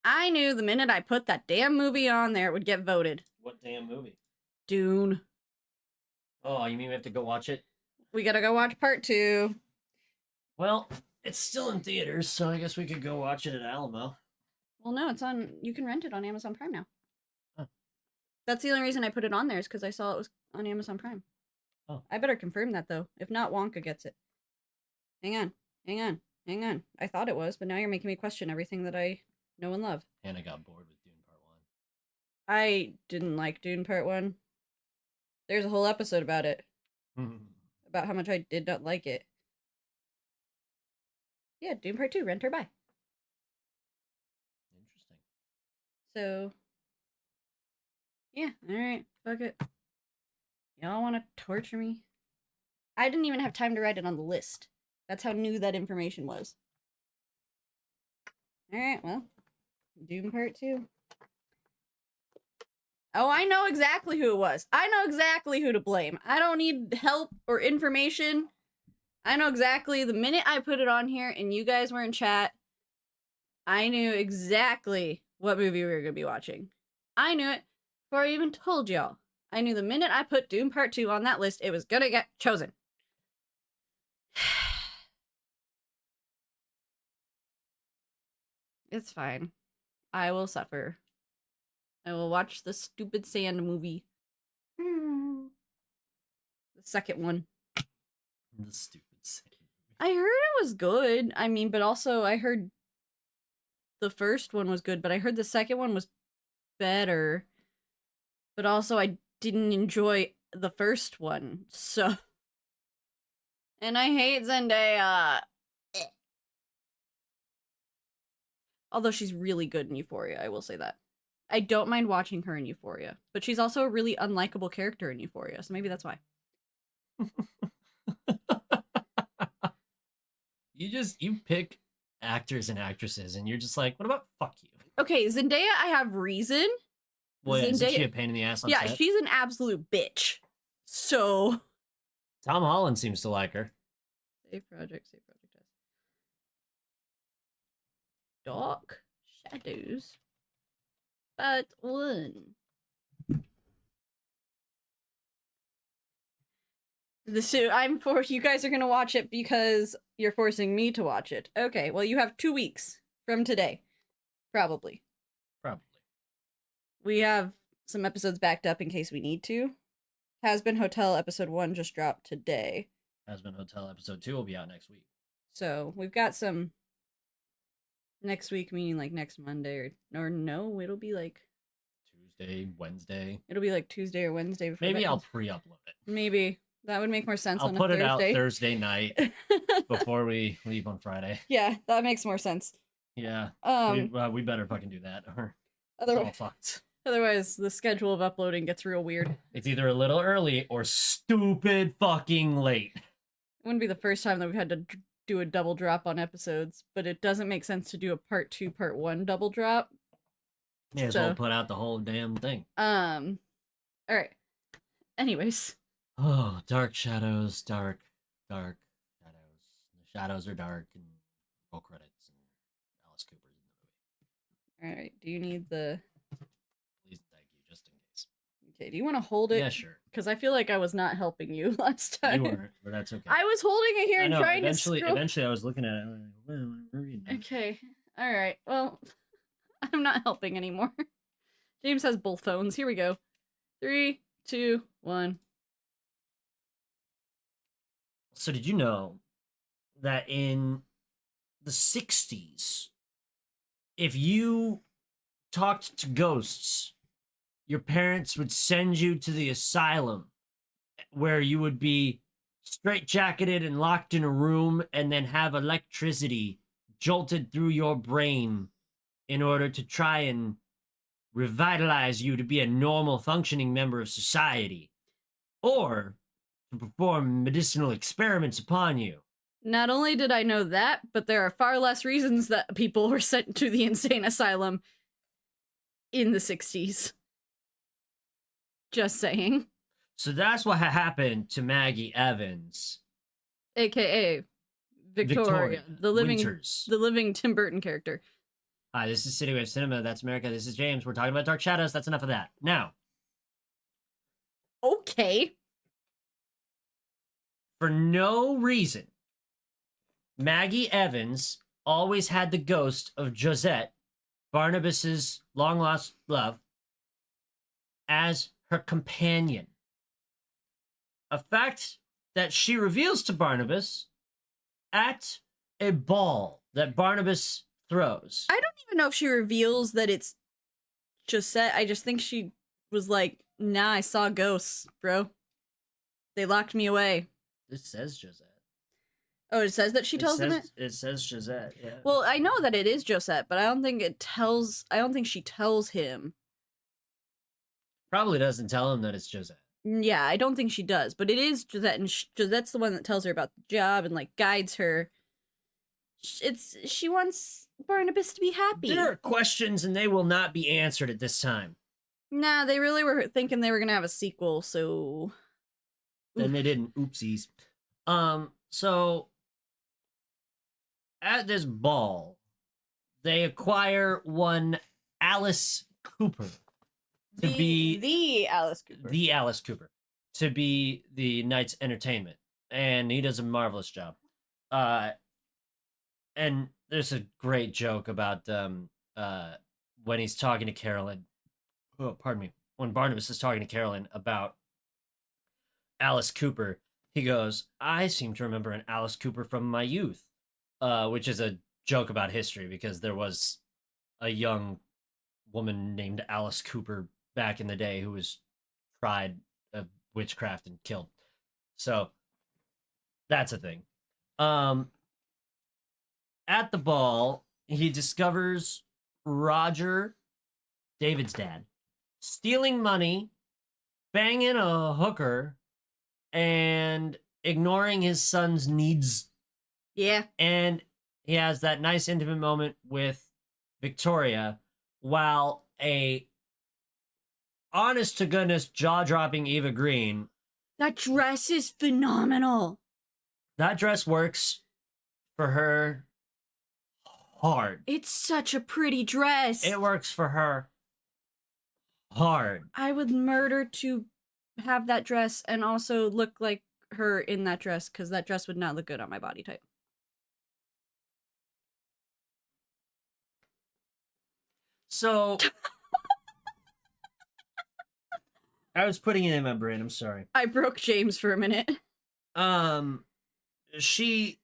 I knew the minute I put that damn movie on there, it would get voted. What damn movie? Dune. Oh, you mean we have to go watch it? We gotta go watch part 2. Well, it's still in theaters, so I guess we could go watch it at Alamo. Well, no, it's on. You can rent it on Amazon Prime now. Huh. That's the only reason I put it on there is because I saw it was on Amazon Prime. Oh. I better confirm that though. If not, Wonka gets it. Hang on. I thought it was, but now you're making me question everything that I know and love. Hannah got bored with Dune Part I didn't like Dune Part 1. There's a whole episode about it. 1. About how much I did not like it. Yeah, Dune Part 2, rent or buy. Interesting. So, yeah, alright, fuck it. Y'all want to torture me? I didn't even have time to write it on the list. That's how new that information was. Alright, well, Doom Part 2. Oh, I know exactly who it was. I know exactly who to blame. I don't need help or information. I know exactly the minute I put it on here and you guys were in chat, I knew exactly what movie we were going to be watching. I knew it before I even told y'all. I knew the minute I put Doom Part 2 on that list, it was going to get chosen. It's fine. I will suffer. I will watch the stupid sand movie. The second one. The stupid sand movie. I heard it was good. I mean, but also I heard the first one was good, but I heard the second one was better. But also I didn't enjoy the first one, so... And I hate Zendaya. Although she's really good in Euphoria, I will say that. I don't mind watching her in Euphoria, but she's also a really unlikable character in Euphoria, so maybe that's why. You pick actors and actresses, and you're just like, what about fuck you? Okay, Zendaya, I have reason. Well, yeah, isn't Zendaya- she a pain in the ass on Yeah, set? she's an absolute bitch. So... Tom Holland seems to like her. Save project. Dark Shadows. But one. I'm for you guys are gonna watch it because you're forcing me to watch it. Okay, well you have 2 weeks from today. Probably. We have some episodes backed up in case we need to. Has Been Hotel episode 1 just dropped today. Has Been Hotel episode 2 will be out next week. So we've got some next week, meaning like next Monday or no, it'll be like Tuesday, Wednesday. It'll be like Tuesday or Wednesday before. Maybe I'll pre-upload it. Maybe that would make more sense. I'll on put a it out Thursday. Thursday night before we leave on Friday. Yeah, that makes more sense. Yeah. We better fucking do that. Or it's all fucked. Otherwise, the schedule of uploading gets real weird. It's either a little early or stupid fucking late. It wouldn't be the first time that we've had to do a double drop on episodes, but it doesn't make sense to do a part 2, part 1 double drop. May as well put out the whole damn thing. All right. Anyways. Oh, dark shadows, dark shadows. The shadows are dark, and roll credits, and Alice Cooper's in the movie. All right. Do you need the... Please, thank you, just in case. Okay, do you want to hold it? Yeah, sure. Because I feel like I was not helping you last time. You weren't, but that's okay. I was holding it here and trying eventually, to scroll. Eventually, I was looking at it. I'm like, well, where are you now? Okay. All right. Well, I'm not helping anymore. James has both phones. Here we go. 3, 2, 1. So did you know that in the 60s, if you talked to ghosts, your parents would send you to the asylum where you would be straitjacketed and locked in a room and then have electricity jolted through your brain in order to try and revitalize you to be a normal functioning member of society, or to perform medicinal experiments upon you. Not only did I know that, but there are far less reasons that people were sent to the insane asylum in the 60s. Just saying. So that's what happened to Maggie Evans, AKA Victoria, the living Winters. the living Tim Burton character. Hi, this is CityWavesCinema. That's America. This is James. We're talking about Dark Shadows. That's enough of that. Now, Okay. for no reason, Maggie Evans always had the ghost of Josette, Barnabas's long-lost love, as her companion. A fact that she reveals to Barnabas at a ball that Barnabas throws. I don't even know if she reveals that it's Josette. I just think she was like, nah, I saw ghosts, bro. They locked me away. It says Josette. Oh, it says that she tells him it? It says Josette, yeah. Well, I know that it is Josette, but I don't think she tells him. Probably doesn't tell him that it's Josette. Yeah, I don't think she does, but it is Josette, and Josette's the one that tells her about the job and like guides her. She wants Barnabas to be happy. There are questions and they will not be answered at this time. Nah, they really were thinking they were gonna have a sequel, so. And they didn't. Oopsies. So at this ball, they acquire one Alice Cooper to be the Alice Cooper. The Alice Cooper to be the night's entertainment, and he does a marvelous job. And there's a great joke about when he's talking to Carolyn. Oh, pardon me. When Barnabas is talking to Carolyn about Alice Cooper, he goes, "I seem to remember an Alice Cooper from my youth," which is a joke about history because there was a young woman named Alice Cooper back in the day who was tried of witchcraft and killed. So that's a thing. At the ball, he discovers Roger, David's dad, stealing money, banging a hooker, and ignoring his son's needs. Yeah. And he has that nice intimate moment with Victoria while a honest to goodness jaw-dropping Eva Green. That dress is phenomenal. That dress works for her hard. It's such a pretty dress. It works for her hard. I would murder to have that dress and also look like her in that dress, because that dress would not look good on my body type. So I was putting it in my brain, I'm sorry. I broke James for a minute. She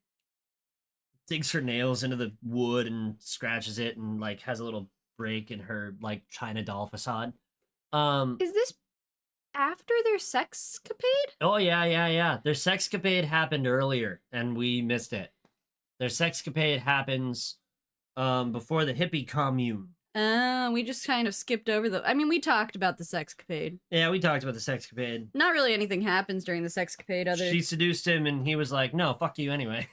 digs her nails into the wood and scratches it and like has a little break in her like China doll facade. Is this after their sexcapade? Oh yeah. Their sexcapade happened earlier and we missed it. Their sexcapade happens before the hippie commune. We just kind of skipped over we talked about the sexcapade. Yeah, we talked about the sexcapade. Not really anything happens during the sexcapade She seduced him and he was like, "No, fuck you anyway."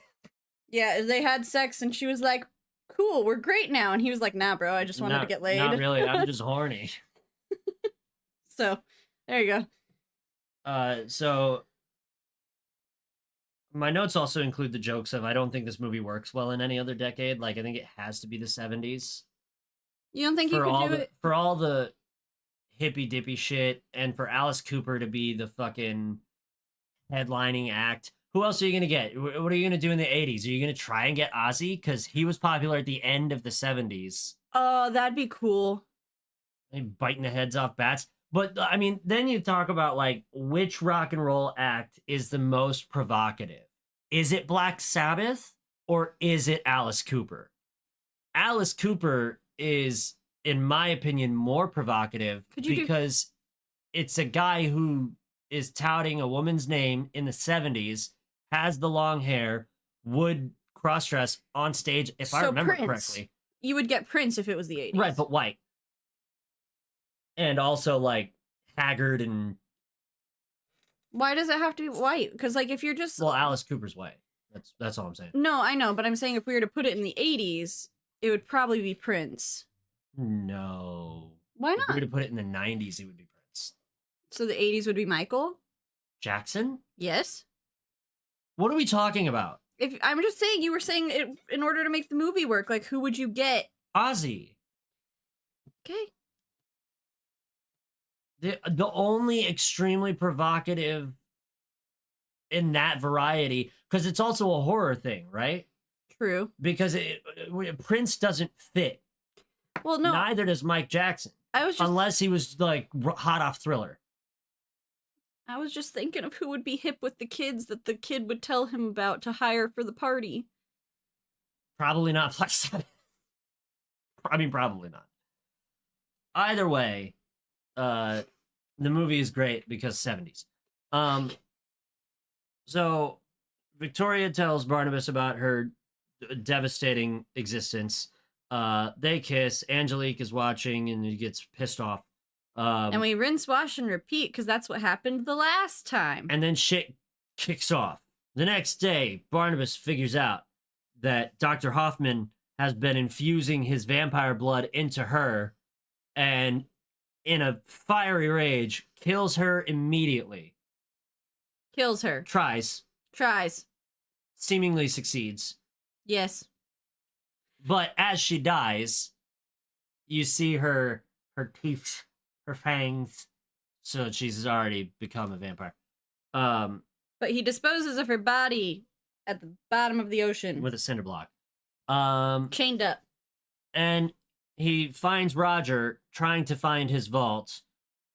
Yeah, they had sex and she was like, "Cool, we're great now." And he was like, "Nah, bro, I just wanted to get laid." Not really, I'm just horny. So, there you go. So my notes also include the jokes of I don't think this movie works well in any other decade. Like, I think it has to be the 70s. You don't think you could do it? For all the hippy dippy shit and for Alice Cooper to be the fucking headlining act. Who else are you going to get? What are you going to do in the 80s? Are you going to try and get Ozzy? Because he was popular at the end of the 70s. Oh, that'd be cool. Biting the heads off bats. But, I mean, then you talk about, like, which rock and roll act is the most provocative? Is it Black Sabbath or is it Alice Cooper? Alice Cooper is, in my opinion, more provocative because it's a guy who is touting a woman's name in the 70s, has the long hair, would cross-dress on stage, if I remember correctly. You would get Prince if it was the 80s. Right, but white. And also, like, haggard and... Why does it have to be white? Because, like, if you're just... Well, Alice Cooper's white. That's all I'm saying. No, I know, but I'm saying if we were to put it in the 80s, it would probably be Prince. No. Why not? If we were to put it in the 90s, it would be Prince. So the 80s would be Michael? Jackson? Yes. What are we talking about? I'm just saying, you were saying it in order to make the movie work. Like, who would you get Ozzy. Okay. The only extremely provocative in that variety, because it's also a horror thing, right? True. Because Prince doesn't fit. Well, no. Neither does Mike Jackson, I was unless he was like hot off Thriller. thinking of who would be hip with the kids that the kid would tell him about to hire for the party. Probably not Black Sabbath. I mean, probably not. Either way, the movie is great because 70s. So Victoria tells Barnabas about her devastating existence. They kiss. Angelique is watching and he gets pissed off. And we rinse, wash, and repeat because that's what happened the last time. And then shit kicks off. The next day, Barnabas figures out that Dr. Hoffman has been infusing his vampire blood into her and, in a fiery rage, kills her immediately. Kills her. Tries. Seemingly Succeeds. Yes. But as she dies, you see her teeth, her fangs, so she's already become a vampire. But he disposes of her body at the bottom of the ocean. With a cinder block. Chained up. And he finds Roger trying to find his vault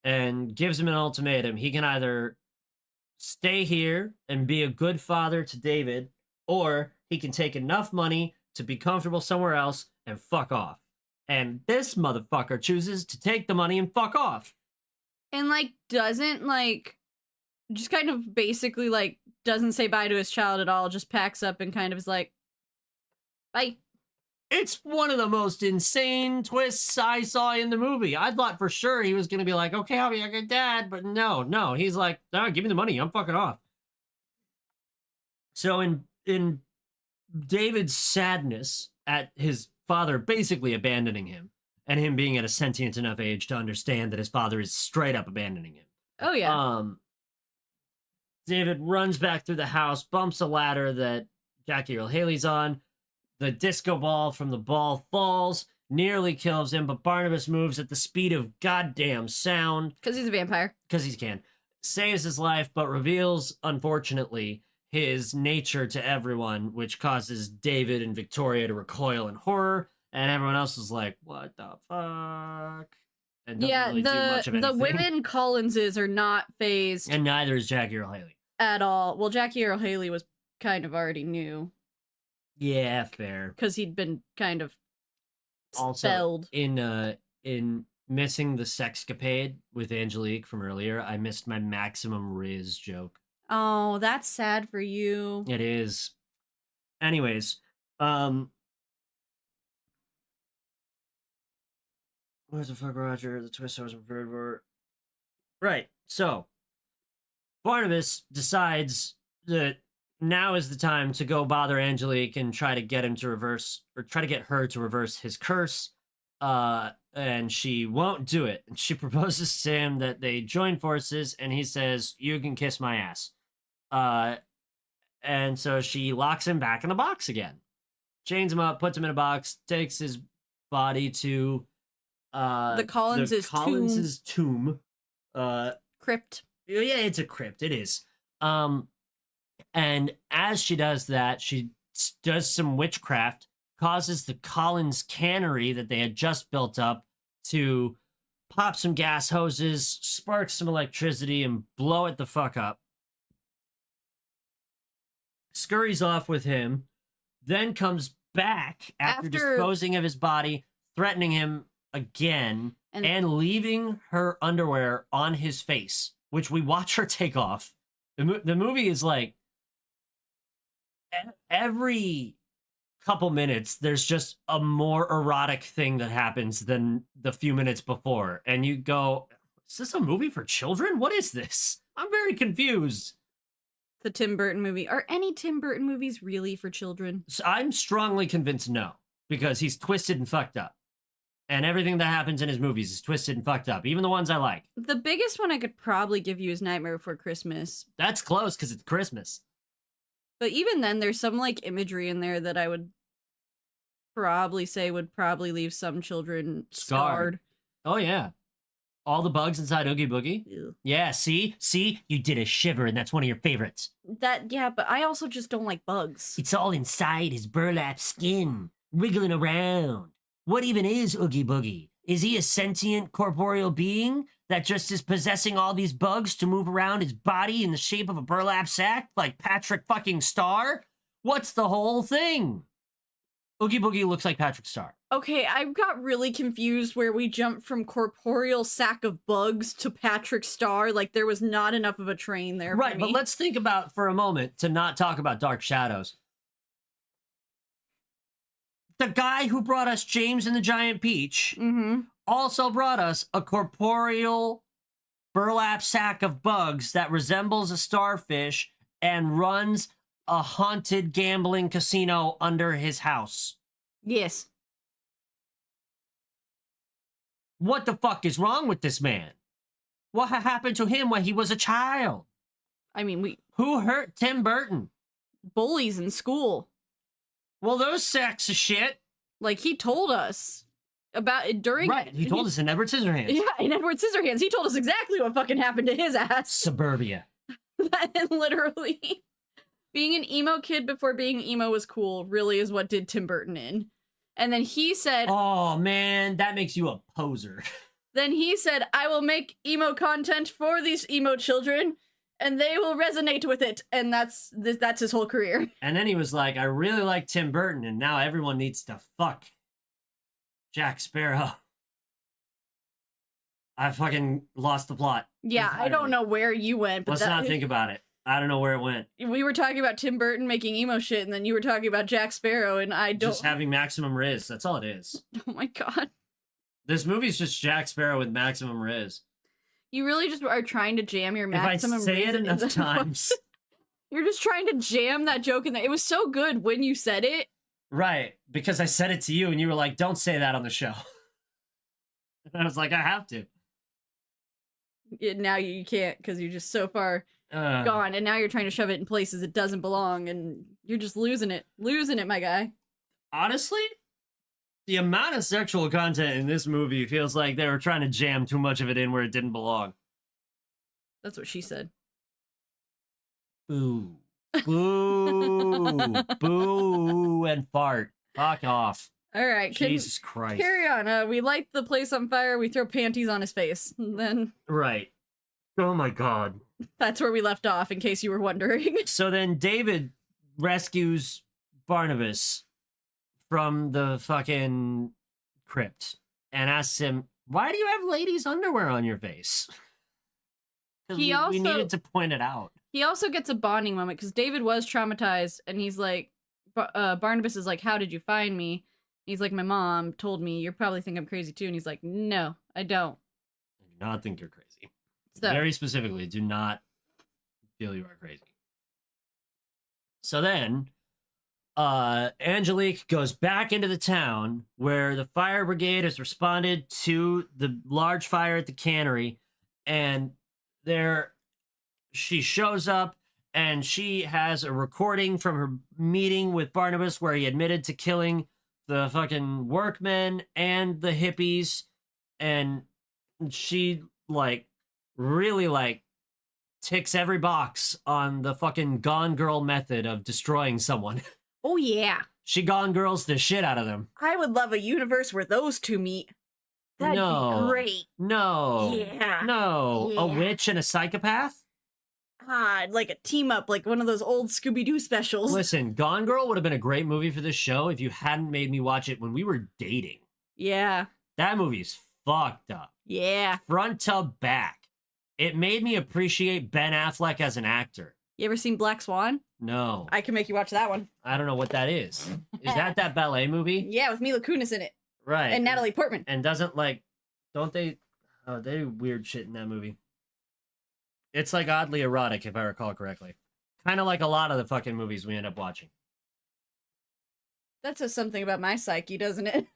and gives him an ultimatum. He can either stay here and be a good father to David, or he can take enough money to be comfortable somewhere else and fuck off. And this motherfucker chooses to take the money and fuck off. And, like, doesn't, like, just kind of basically, like, doesn't say bye to his child at all, just packs up and kind of is like, bye. It's one of the most insane twists I saw in the movie. I thought for sure he was going to be like, okay, I'll be a good dad. But no. He's like, no, give me the money. I'm fucking off. So in David's sadness at his father basically abandoning him and him being at a sentient enough age to understand that his father is straight up abandoning him. Oh, yeah. David runs back through the house, bumps a ladder that Jackie Earle Haley's on. The disco ball from the ball falls, nearly kills him, but Barnabas moves at the speed of goddamn sound. Because he's a vampire. Because he can. Saves his life, but reveals, unfortunately, his nature to everyone, which causes David and Victoria to recoil in horror, and everyone else is like, what the fuck? And doesn't really do much of anything. The women Collinses are not phased. And neither is Jackie Earle Haley. At all. Well, Jackie Earle Haley was kind of already new. Yeah, fair. Because he'd been kind of spelled. Also, in missing the sexcapade with Angelique from earlier, I missed my maximum Riz joke. Oh, that's sad for you. It is. Anyways, where's the fuck, Roger? The twist I was prepared for. Right. So, Barnabas decides that now is the time to go bother Angelique and try to get him to reverse, or try to get her to reverse his curse. And she won't do it. She proposes to him that they join forces, and he says, "You can kiss my ass." And so she locks him back in the box again, chains him up, puts him in a box, takes his body to the Collins's tomb. Crypt. Yeah, it's a crypt. It is. And as she does that, she does some witchcraft, causes the Collins cannery that they had just built up to pop some gas hoses, spark some electricity, and blow it the fuck up. Scurries off with him, then comes back after disposing of his body, threatening him again, and leaving her underwear on his face, which we watch her take off. The movie is like, every couple minutes, there's just a more erotic thing that happens than the few minutes before. And you go, is this a movie for children? What is this? I'm very confused. The Tim Burton movie. Are any Tim Burton movies really for children? So I'm strongly convinced no, because he's twisted and fucked up. And everything that happens in his movies is twisted and fucked up, even the ones I like. The biggest one I could probably give you is Nightmare Before Christmas. That's close, because it's Christmas. But even then, there's some, like, imagery in there that I would probably say would probably leave some children Scarred. scarred. Oh, yeah. All the bugs inside Oogie Boogie. Ew. Yeah, see? You did a shiver, and that's one of your favorites. Yeah, but I also just don't like bugs. It's all inside his burlap skin, wiggling around. What even is Oogie Boogie? Is he a sentient corporeal being that just is possessing all these bugs to move around his body in the shape of a burlap sack, like Patrick fucking Star? What's the whole thing? Oogie Boogie looks like Patrick Star. Okay, I got really confused where we jumped from corporeal sack of bugs to Patrick Star. Like, there was not enough of a train there Right, for me. but let's think about, for a moment, to not talk about Dark Shadows. The guy who brought us James and the Giant Peach also brought us a corporeal burlap sack of bugs that resembles a starfish and runs a haunted gambling casino under his house. Yes. What the fuck is wrong with this man? What happened to him when he was a child? I mean, Who hurt Tim Burton? bullies in school. Well, those sacks of shit. Like, he told us about it during... Right, he told us in Edward Scissorhands. Yeah, in Edward Scissorhands, he told us exactly what fucking happened to his ass. Suburbia. And literally, being an emo kid before being emo was cool really is what did Tim Burton in. And then he said... Oh, man, that makes you a poser. Then he said, I will make emo content for these emo children, and they will resonate with it. And that's his whole career. And then he was like, I really like Tim Burton, and now everyone needs to fuck Jack Sparrow. I fucking lost the plot. Yeah, I don't know where you went, but Let's not think about it. I don't know where it went. We were talking about Tim Burton making emo shit, and then you were talking about Jack Sparrow, and I don't... Just having maximum riz. That's all it is. Oh my god. This movie's just Jack Sparrow with maximum riz. You really just are trying to jam your maximum If I say it reason enough into- times. You're just trying to jam that joke in there. It was so good when you said it. Right, because I said it to you, and you were like, don't say that on the show. And I was like, I have to. Now you can't, because you're just so far gone, and now you're trying to shove it in places it doesn't belong, and you're just losing it. Losing it, my guy. Honestly, the amount of sexual content in this movie feels like they were trying to jam too much of it in where it didn't belong. That's what she said. Boo. Boo. Boo and fart. Fuck off. All right, Jesus Christ. carry on. We light the place on fire, we throw panties on his face. And then Right. Oh my god. that's where we left off, in case you were wondering. So then David rescues Barnabas from the fucking crypt and asks him, why do you have ladies' underwear on your face? 'Cause He we needed to point it out. He also gets a bonding moment, because David was traumatized, and he's like, Barnabas is like, how did you find me? He's like, my mom told me. You probably think I'm crazy too. And he's like, no, I don't. I do not think you're crazy. So, Very specifically, do not feel you are crazy. So then, Angelique goes back into the town where the fire brigade has responded to the large fire at the cannery, and she shows up and she has a recording from her meeting with Barnabas where he admitted to killing the fucking workmen and the hippies, and she really ticks every box on the fucking Gone Girl method of destroying someone. oh yeah. She Gone Girls the shit out of them. I would love a universe where those two meet. That'd be great. No. Yeah. No. A Yeah. witch and a psychopath? Like a team up, like one of those old Scooby-Doo specials. Listen, Gone Girl would have been a great movie for this show if you hadn't made me watch it when we were dating. Yeah. That movie's fucked up. Yeah. Front to back. It made me appreciate Ben Affleck as an actor. You ever seen Black Swan? No. I can make you watch that one. I don't know what that is. Is that ballet movie? Yeah, with Mila Kunis in it. Right. And Natalie Portman. And don't they do weird shit in that movie. It's like oddly erotic, if I recall correctly. Kind of like a lot of the fucking movies we end up watching. That says something about my psyche, doesn't it?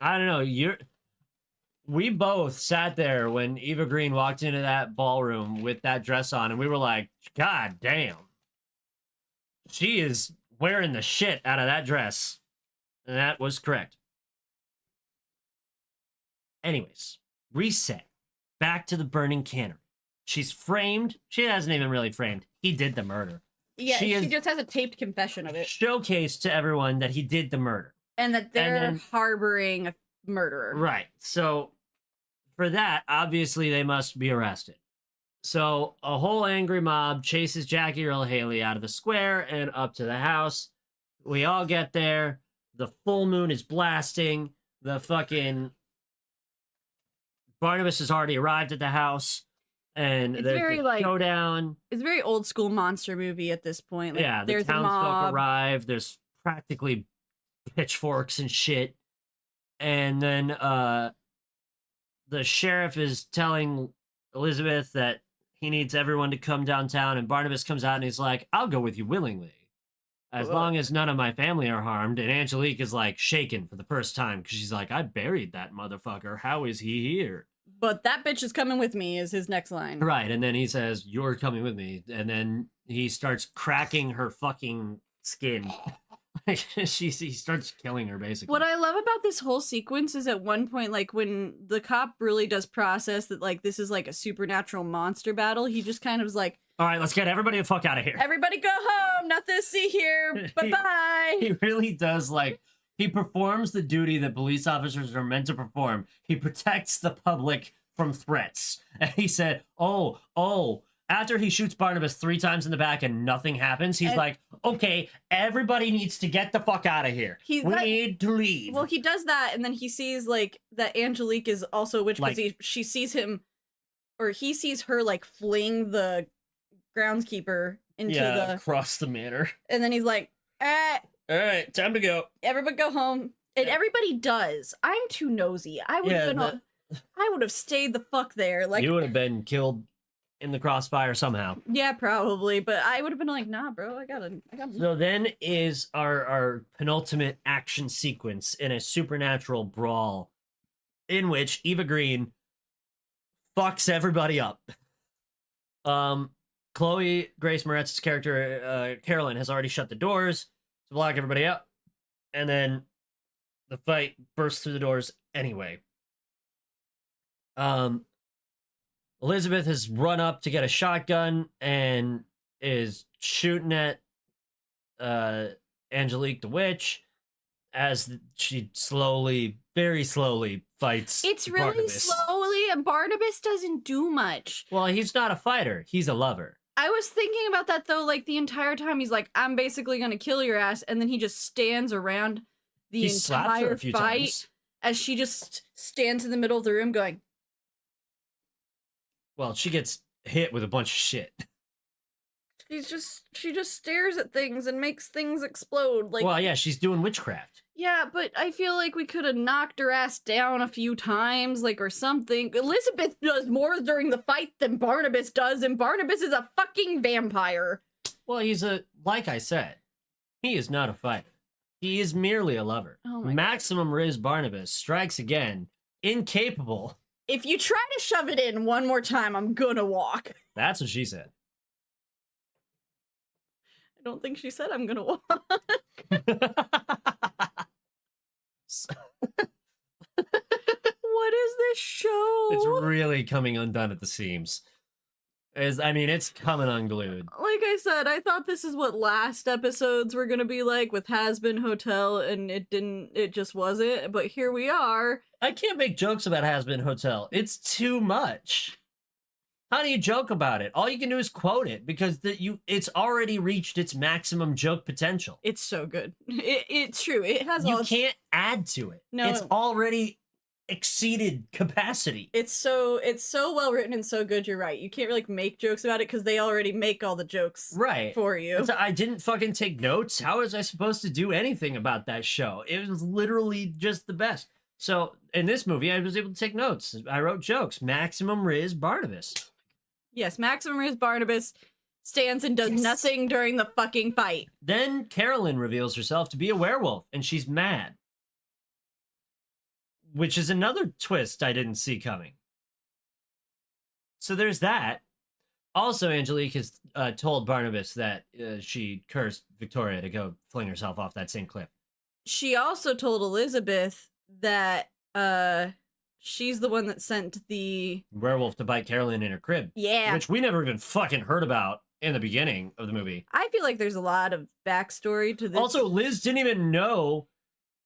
I don't know. We both sat there when Eva Green walked into that ballroom with that dress on, and we were like, God damn. She is wearing the shit out of that dress. And that was correct. Anyways, reset. Back to the burning cannery. She's framed. She hasn't even really framed. He did the murder. Yeah, she she just has a taped confession of it. Showcased to everyone that he did the murder. And that they're harboring a murderer. Right. So, for that, obviously they must be arrested. So, a whole angry mob chases Jackie Earle Haley out of the square and up to the house. We all get there. The full moon is blasting. The fucking Barnabas has already arrived at the house, and It's there's very, a like, showdown. It's a very old school monster movie at this point. Like, Yeah, the there's a townsfolk mob. arrive. There's practically pitchforks and shit. And then the sheriff is telling Elizabeth that he needs everyone to come downtown, and Barnabas comes out and he's like, I'll go with you willingly, as long as none of my family are harmed. And Angelique is like shaken for the first time because she's like, I buried that motherfucker. How is he here? But that bitch is coming with me is his next line. Right. And then he says, you're coming with me. And then he starts cracking her fucking skin. He starts killing her, basically. What I love about this whole sequence is at one point, like, when the cop really does process that, like, this is like a supernatural monster battle, he just kind of is like, all right, let's get everybody the fuck out of here. everybody go home, nothing to see here, bye-bye. He really does, like, he performs the duty that police officers are meant to perform. He protects the public from threats. And he said, after he shoots Barnabas 3 times in the back and nothing happens, he's like, okay, everybody needs to get the fuck out of here. We need to leave. Well, he does that, and then he sees, like, that Angelique is also a witch because Like, she sees him, or he sees her, like, fling the groundskeeper into across the manor. and then he's like, All right, time to go. everybody go home. And everybody does. I'm too nosy. I would have stayed the fuck there. Like, You would have been killed in the crossfire somehow. yeah, probably, but I would have been like, nah, bro, I gotta. So then is our penultimate action sequence in a supernatural brawl in which Eva Green fucks everybody up. Chloe Grace Moretz's character, Carolyn, has already shut the doors to block everybody out. And then the fight bursts through the doors anyway. Elizabeth has run up to get a shotgun and is shooting at Angelique the witch as she slowly, very slowly fights It's really Barnabas. slowly, and Barnabas doesn't do much. Well, he's not a fighter. He's a lover. I was thinking about that, though, like, the entire time he's like, I'm basically gonna kill your ass, and then he just stands around the He slaps her entire a few fight times. as she just stands in the middle of the room going, Well, she gets hit with a bunch of shit. she just stares at things and makes things explode. Like, Well, yeah, she's doing witchcraft. yeah, but I feel like we could have knocked her ass down a few times, like, or something. Elizabeth does more during the fight than Barnabas does, and Barnabas is a fucking vampire. Well, he's like I said, he is not a fighter. He is merely a lover. Oh my Maximum Riz Barnabas strikes again, incapable. If you try to shove it in one more time, I'm gonna walk. That's what she said. I don't think she said I'm gonna walk. What is this show? It's really coming undone at the seams. It's coming unglued. Like I said, I thought this is what last episodes were gonna be like with Has Been Hotel, and it just wasn't, but here we are. I can't make jokes about Has Been Hotel. It's too much. How do you joke about it? All you can do is quote it because it's already reached its maximum joke potential. It's so good. It's true. It has You all can't add to it. No. It's already exceeded capacity. It's so well written and so good. You're right. You can't really make jokes about it because they already make all the jokes Right. for you. I didn't fucking take notes. How was I supposed to do anything about that show? It was literally just the best. So in this movie, I was able to take notes. I wrote jokes. Maximum Riz Barnabas. Yes, Maximum Riz Barnabas stands and does nothing during the fucking fight. Then Carolyn reveals herself to be a werewolf, and she's mad. Which is another twist I didn't see coming. So there's that. Also, Angelique has told Barnabas that she cursed Victoria to go fling herself off that same cliff. She also told Elizabeth that she's the one that sent the werewolf to bite Carolyn in her crib. Yeah. Which we never even fucking heard about in the beginning of the movie. I feel like there's a lot of backstory to this. Also, Liz didn't even know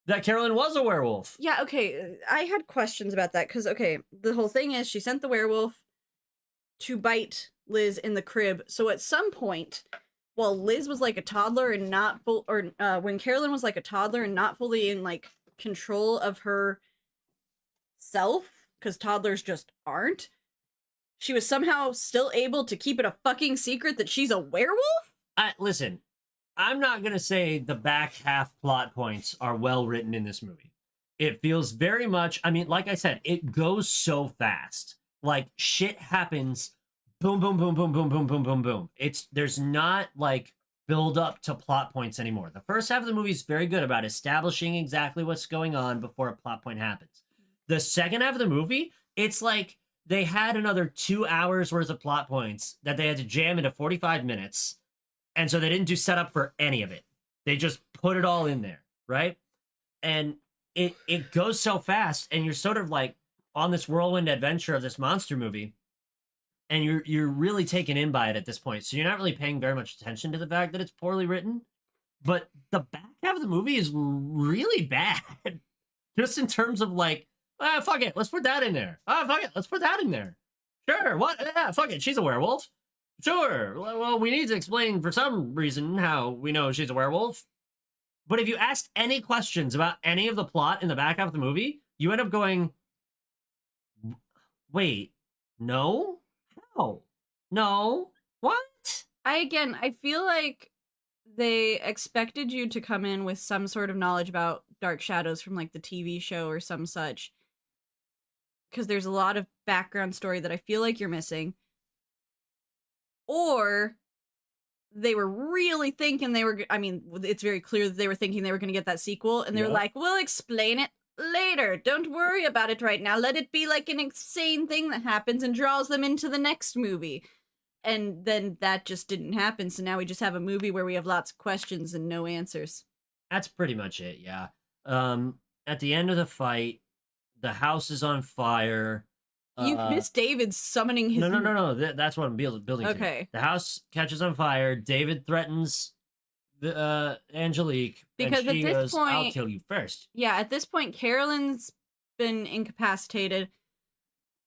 that Carolyn was a werewolf. Yeah, okay. I had questions about that because, okay, the whole thing is she sent the werewolf to bite Liz in the crib. So at some point, while Liz was like a toddler and not full, or when Carolyn was like a toddler and not fully in like control of her self, because toddlers just aren't, she was somehow still able to keep it a fucking secret that she's a werewolf? Listen, I'm not going to say the back half plot points are well written in this movie. It feels very much, I mean, like I said, it goes so fast. Like, shit happens, boom, boom, boom, boom, boom, boom, boom, boom, boom. There's not, like, build up to plot points anymore. The first half of the movie is very good about establishing exactly what's going on before a plot point happens. The second half of the movie, it's like they had another 2 hours worth of plot points that they had to jam into 45 minutes. And so they didn't do setup for any of it. They just put it all in there, right? And it goes so fast, and you're sort of like on this whirlwind adventure of this monster movie, and you're really taken in by it at this point. So you're not really paying very much attention to the fact that it's poorly written. But the back half of the movie is really bad. Just in terms of like, fuck it, let's put that in there. Fuck it, let's put that in there. Sure, what? Yeah, fuck it, she's a werewolf. Sure, well, we need to explain for some reason how we know she's a werewolf. But if you ask any questions about any of the plot in the back half of the movie, you end up going, wait, no? How? No? What? I feel like they expected you to come in with some sort of knowledge about Dark Shadows from like the TV show or some such. Because there's a lot of background story that I feel like you're missing. Or they were really thinking it's very clear that they were thinking they were going to get that sequel. And they were like, we'll explain it later. Don't worry about it right now. Let it be like an insane thing that happens and draws them into the next movie. And then that just didn't happen. So now we just have a movie where we have lots of questions and no answers. That's pretty much it, yeah. At the end of the fight, the house is on fire. You missed David summoning his... No. That's what I'm building okay. to. The house catches on fire. David threatens Angelique. Because and she at this goes, point... I'll kill you first. Yeah, at this point, Carolyn's been incapacitated.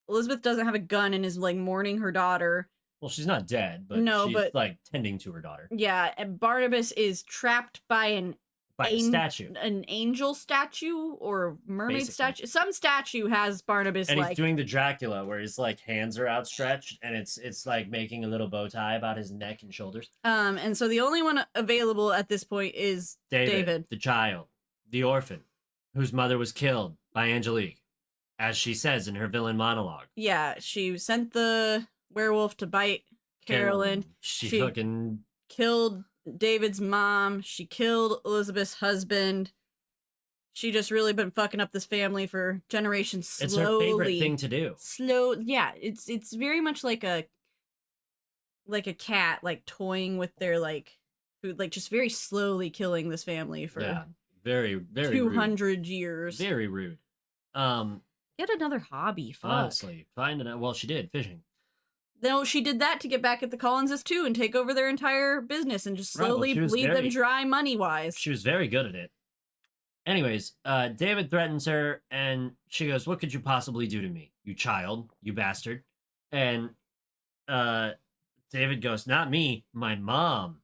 Elizabeth doesn't have a gun and is, like, mourning her daughter. Well, she's not dead, but she's, like, tending to her daughter. Yeah, and Barnabas is trapped by a statue. An angel statue or mermaid statue. Some statue has Barnabas, and he's doing the Dracula where his like hands are outstretched and it's like making a little bow tie about his neck and shoulders. And so the only one available at this point is David. The child, the orphan, whose mother was killed by Angelique, as she says in her villain monologue. Yeah, she sent the werewolf to bite Carolyn. She fucking killed David's mom. She killed Elizabeth's husband. She just really been fucking up this family for generations slowly. It's her favorite thing to do. Yeah, it's very much like a cat, like toying with their like food, like just very slowly killing this family for very 200 rude. Years. Very rude. Get another hobby. Fuck. Honestly, well, she did fishing. No, she did that to get back at the Collinses too and take over their entire business and just slowly bleed them dry money-wise. She was very good at it. Anyways, David threatens her and she goes, what could you possibly do to me? You child, you bastard. And David goes, not me, my mom.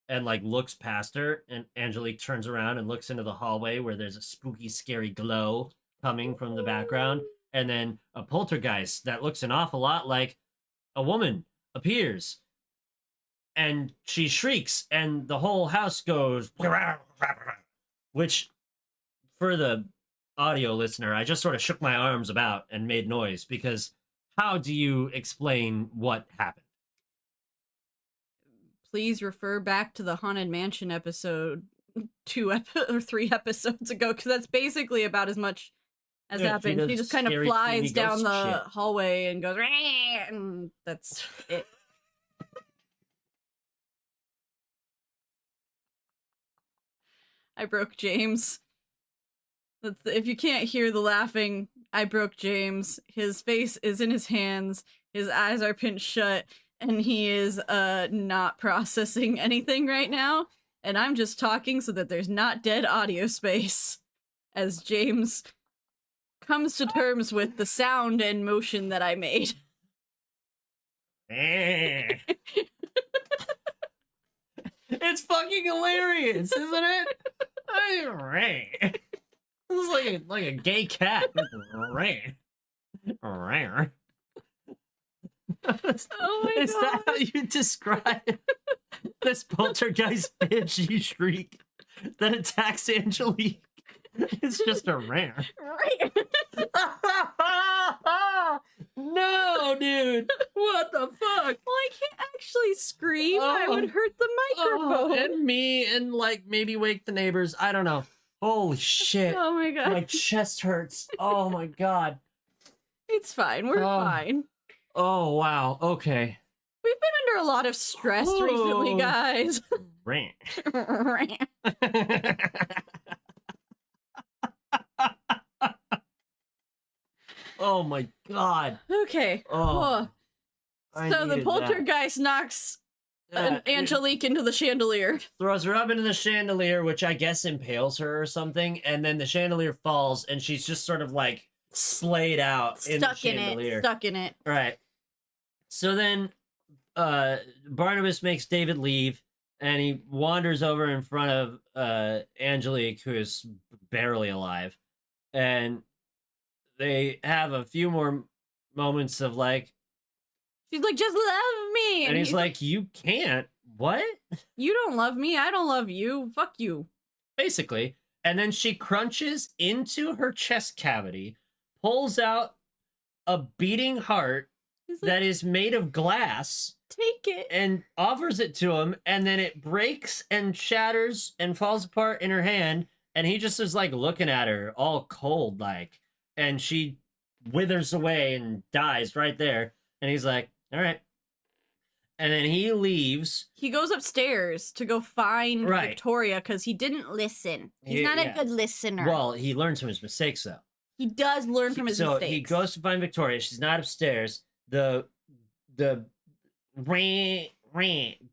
And like looks past her and Angelique turns around and looks into the hallway where there's a spooky, scary glow coming from the background. And then a poltergeist that looks an awful lot like a woman appears and she shrieks and the whole house goes, which for the audio listener, I just sort of shook my arms about and made noise because how do you explain what happened? Please refer back to the Haunted Mansion episode 3 episodes ago because that's basically about as much as happened. She just kind of flies down the hallway and goes, and that's it. I broke James. If you can't hear the laughing, I broke James. His face is in his hands. His eyes are pinched shut, and he is not processing anything right now. And I'm just talking so that there's not dead audio space as James comes to terms with the sound and motion that I made. It's fucking hilarious, isn't it? It's like a gay cat. Oh my Is god. that how you describe this poltergeist bitch you shriek that attacks Angelique? It's just a rare. Right. No, dude. What the fuck? Well, I can't actually scream. I would hurt the microphone. And me, and like maybe wake the neighbors. I don't know. Holy shit. Oh my god. My chest hurts. Oh my god. It's fine. We're fine. Oh wow. Okay. We've been under a lot of stress recently, guys. Rant. Oh my god. Okay. Oh. So the poltergeist knocks Angelique into the chandelier. Throws her up into the chandelier, which I guess impales her or something, and then the chandelier falls, and she's just sort of like slayed out in the chandelier. Stuck in it. Right. So then Barnabas makes David leave, and he wanders over in front of Angelique, who is barely alive, and they have a few more moments of like, she's like, just love me. and he's like, you can't. What? You don't love me. I don't love you. Fuck you. Basically. And then she crunches into her chest cavity, pulls out a beating heart He's like, that is made of glass, take it, and offers it to him, and then it breaks and shatters and falls apart in her hand, and he just is like looking at her all cold like, and she withers away and dies right there, and he's like, all right. And then he leaves. He goes upstairs to go find Victoria because he didn't listen. He's not a good listener. Well, he learns from his mistakes though. He does learn from his mistakes. So he goes to find Victoria. She's not upstairs. The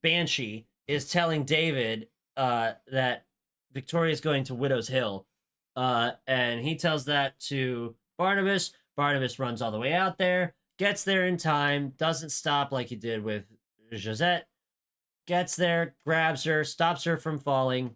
Banshee is telling David that Victoria's going to Widow's Hill. And he tells that to Barnabas. Barnabas runs all the way out there, gets there in time, doesn't stop like he did with Josette, gets there, grabs her, stops her from falling,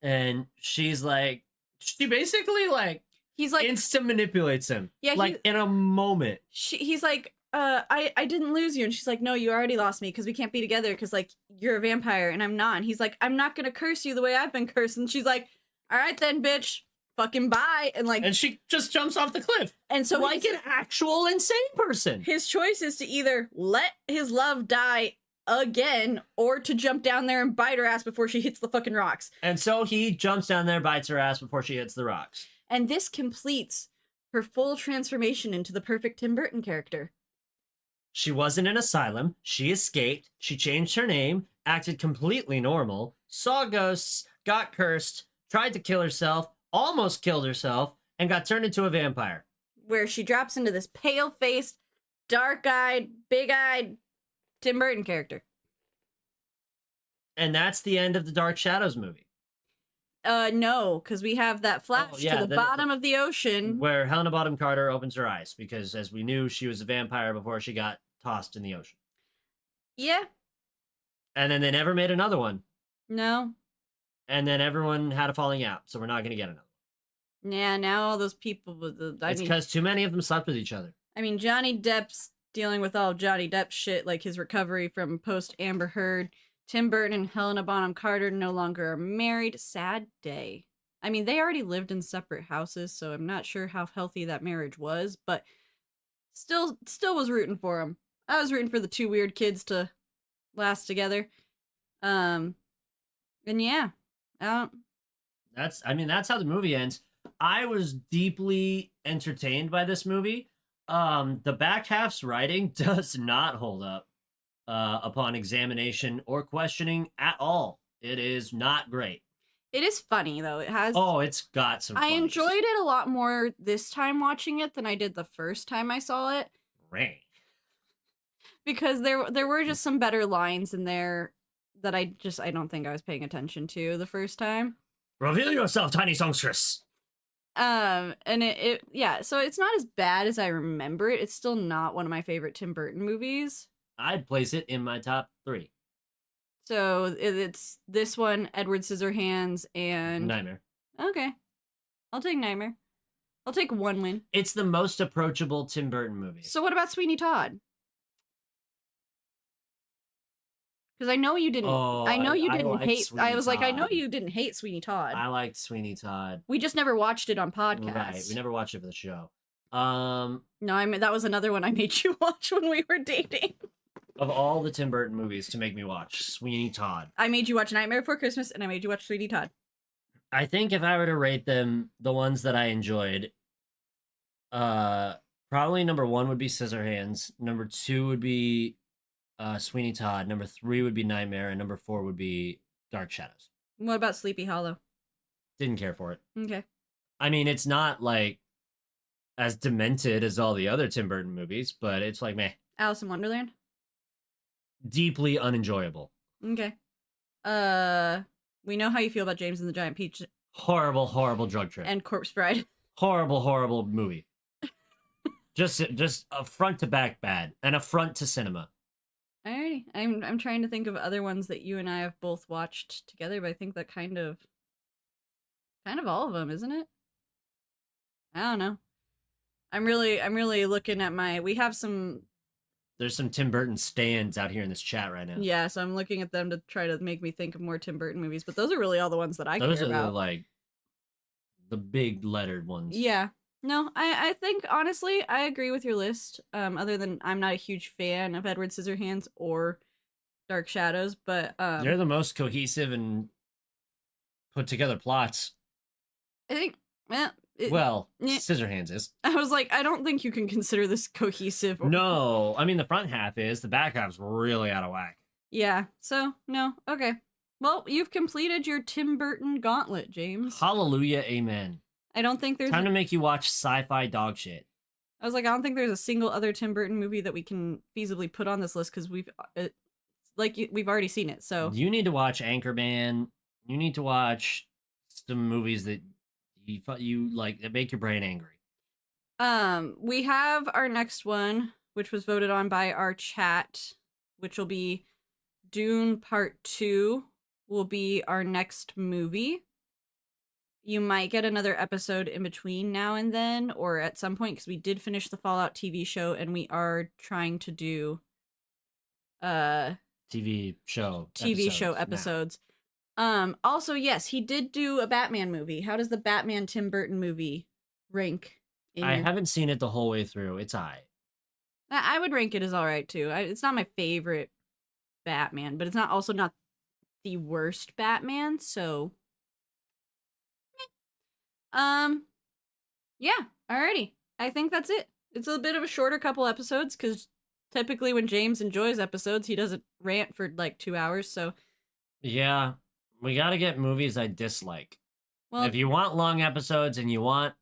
and she's like, she basically like, he's like, instant manipulates him. Yeah, like in a moment. He's like, I didn't lose you, and she's like, no, you already lost me because we can't be together because like you're a vampire and I'm not. And he's like, I'm not gonna curse you the way I've been cursed. And she's like, all right then, bitch, fucking bye. And like, and she just jumps off the cliff. And so like an actual insane person. His choice is to either let his love die again or to jump down there and bite her ass before she hits the fucking rocks. And so he jumps down there, bites her ass before she hits the rocks. And this completes her full transformation into the perfect Tim Burton character. She was in an asylum. She escaped. She changed her name, acted completely normal, saw ghosts, got cursed, tried to kill herself, almost killed herself, and got turned into a vampire. Where she drops into this pale-faced, dark-eyed, big-eyed Tim Burton character. And that's the end of the Dark Shadows movie. No, because we have that flash to the bottom of the ocean. Where Helena Bonham Carter opens her eyes, because as we knew, she was a vampire before she got tossed in the ocean. Yeah. And then they never made another one. No. And then everyone had a falling out, so we're not going to get another one. Yeah, now all those people with the... It's because too many of them slept with each other. I mean, Johnny Depp's dealing with all Johnny Depp shit, like his recovery from post-Amber Heard. Tim Burton and Helena Bonham Carter no longer are married. Sad day. I mean, they already lived in separate houses, so I'm not sure how healthy that marriage was, but still was rooting for him. I was rooting for the two weird kids to last together. And yeah. That's how the movie ends. I was deeply entertained by this movie. The back half's writing does not hold up upon examination or questioning at all. It is not great. It is funny though. It has. Oh, it's got some. I funnies. enjoyed it a lot more this time watching it than I did the first time I saw it. Right. Because there were just some better lines in there that I don't think I was paying attention to the first time. Reveal yourself, tiny songstress. And yeah, so it's not as bad as I remember it. It's still not one of my favorite Tim Burton movies. I'd place it in my top 3. So it's this one, Edward Scissorhands, and Nightmare. Okay, I'll take Nightmare. I'll take one win. It's the most approachable Tim Burton movie. So what about Sweeney Todd? Because I know you didn't. I know you didn't hate. Sweeney I was like, I know Todd. you didn't hate Sweeney Todd. I liked Sweeney Todd. We just never watched it on podcasts. Right, we never watched it for the show. No, that was another one I made you watch when we were dating. Of all the Tim Burton movies to make me watch, Sweeney Todd. I made you watch Nightmare Before Christmas, and I made you watch Sweeney Todd. I think if I were to rate them, the ones that I enjoyed, probably number 1 would be Scissorhands. Number 2 would be Sweeney Todd. Number 3 would be Nightmare, and number 4 would be Dark Shadows. What about Sleepy Hollow? Didn't care for it. Okay. I mean, it's not like as demented as all the other Tim Burton movies, but it's like meh. Alice in Wonderland? Deeply unenjoyable. Okay. We know how you feel about James and the Giant Peach. Horrible, horrible drug trip. And Corpse Bride. Horrible, horrible movie. just a front to back bad, and a front to cinema. Alrighty. I'm trying to think of other ones that you and I have both watched together, but I think that kind of all of them, isn't it? I don't know. I'm really looking at we have some. There's some Tim Burton stands out here in this chat right now. Yeah, so I'm looking at them to try to make me think of more Tim Burton movies, but those are really all the ones that I care about. Those are like the big lettered ones. Yeah. No, I think honestly I agree with your list. Other than I'm not a huge fan of Edward Scissorhands or Dark Shadows, but they're the most cohesive and put together plots. I think Scissorhands is. I was like, I don't think you can consider this cohesive. No, I mean the front half is. The back half's really out of whack. Yeah. So no. Okay. Well, you've completed your Tim Burton gauntlet, James. Hallelujah, amen. I don't think there's time to make you watch sci-fi dog shit. I was like, I don't think there's a single other Tim Burton movie that we can feasibly put on this list because we've already seen it. So you need to watch Anchorman. You need to watch some movies that you like that make your brain angry. We have our next one, which was voted on by our chat, which will be Dune Part 2 will be our next movie. You might get another episode in between now and then, or at some point, because we did finish the Fallout TV show, and we are trying to do TV show episodes. Also, yes, he did do a Batman movie. How does the Batman Tim Burton movie rank? I haven't seen it the whole way through. It's alright. I would rank it as alright too. It's not my favorite Batman, but it's also not the worst Batman, so yeah, alrighty. I think that's it. It's a bit of a shorter couple episodes because typically when James enjoys episodes, he doesn't rant for like 2 hours. So yeah, we got to get movies I dislike. Well, if you want long episodes and you want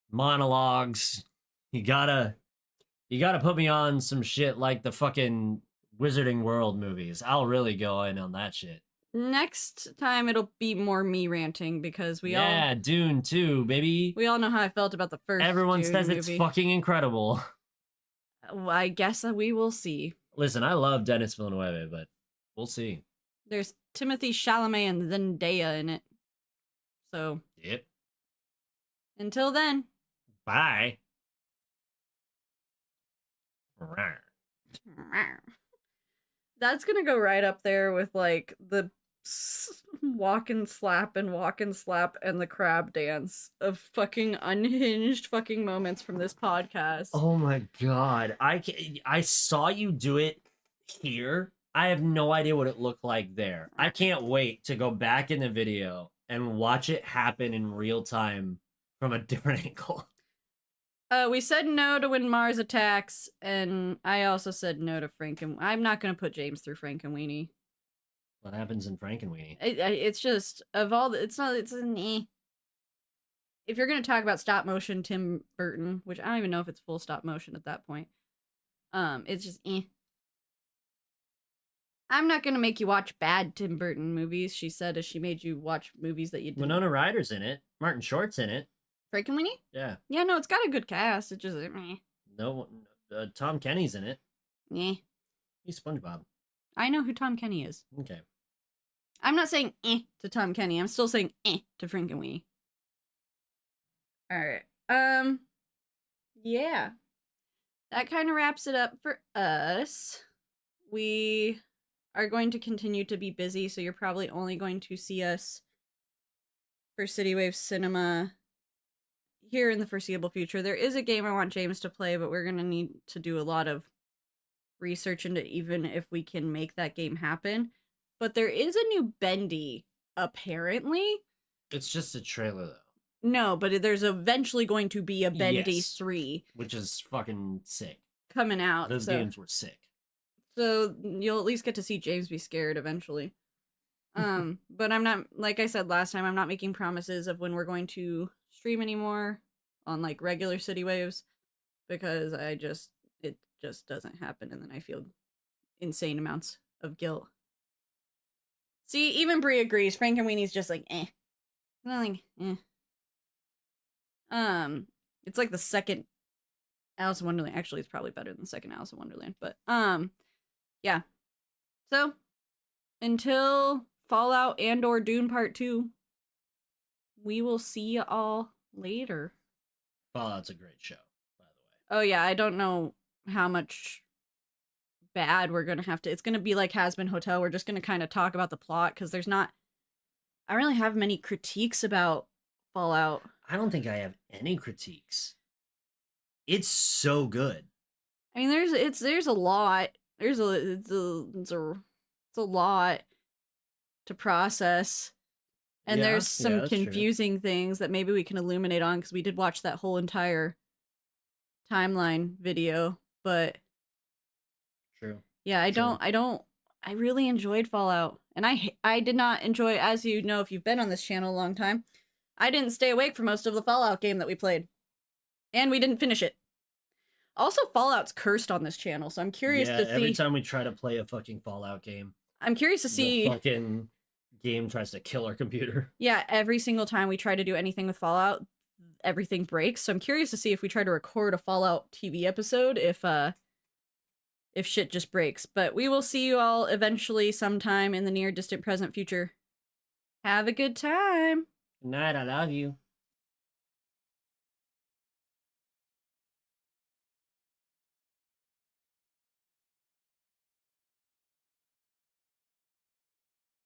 monologues, you gotta put me on some shit like the fucking Wizarding World movies. I'll really go in on that shit. Next time it'll be more me ranting because Dune 2, baby. We all know how I felt about the first. Everyone Dune says movie. It's fucking incredible. Well, I guess we will see. Listen, I love Denis Villeneuve, but we'll see. There's Timothée Chalamet and Zendaya in it. So. Yep. Until then. Bye. That's gonna go right up there with like the walk and slap and the crab dance of fucking unhinged fucking moments from this podcast. Oh my god. I saw you do it here. I have no idea what it looked like there. I can't wait to go back in the video and watch it happen in real time from a different angle. We said no to When Mars Attacks, and I also said no to I'm not gonna put James through Frankenweenie. What happens in Frankenweenie? It's just of all the, it's not it's an eh. If you're gonna talk about stop motion Tim Burton, which I don't even know if it's full stop motion at that point, it's just eh. I'm not gonna make you watch bad Tim Burton movies, she said as she made you watch movies that you didn't. Winona Ryder's in it. Martin Short's in it. Frankenweenie? Yeah. Yeah, no, it's got a good cast. It's just meh. No, Tom Kenny's in it. Yeah. He's SpongeBob. I know who Tom Kenny is. Okay. I'm not saying eh to Tom Kenny. I'm still saying eh to Frankenweenie. Alright. Yeah. That kind of wraps it up for us. We are going to continue to be busy, so you're probably only going to see us for CityWavesCinema here in the foreseeable future. There is a game I want James to play, but we're going to need to do a lot of research into even if we can make that game happen. But there is a new Bendy, apparently. It's just a trailer, though. No, but there's eventually going to be a Bendy 3. Which is fucking sick. Coming out. Those games were sick. So you'll at least get to see James be scared eventually. But I'm not, like I said last time, I'm not making promises of when we're going to stream anymore on like regular City Waves because it just doesn't happen, and then I feel insane amounts of guilt. See, even Brie agrees. Frankenweenie's just like eh. Nothing eh. It's like the second Alice in Wonderland. Actually, it's probably better than the second Alice in Wonderland, but yeah. So, until Fallout and or Dune Part 2, we will see you all later. Fallout's a great show, by the way. Oh yeah, I don't know how much bad we're gonna have to. It's gonna be like Has Been Hotel. We're just gonna kind of talk about the plot because there's not. I really have many critiques about Fallout. I don't think I have any critiques. It's so good. I mean, there's a lot. It's a lot to process, and there's some confusing things that maybe we can illuminate on because we did watch that whole entire timeline video. But true. Yeah, I really enjoyed Fallout, and I did not enjoy, as you know if you've been on this channel a long time, I didn't stay awake for most of the Fallout game that we played, and we didn't finish it. Also, Fallout's cursed on this channel, so I'm curious to see. Every time we try to play a fucking Fallout game, I'm curious to see. The fucking game tries to kill our computer. Yeah, every single time we try to do anything with Fallout, everything breaks. So I'm curious to see if we try to record a Fallout TV episode, if shit just breaks. But we will see you all eventually sometime in the near distant present future. Have a good time. Good night, I love you.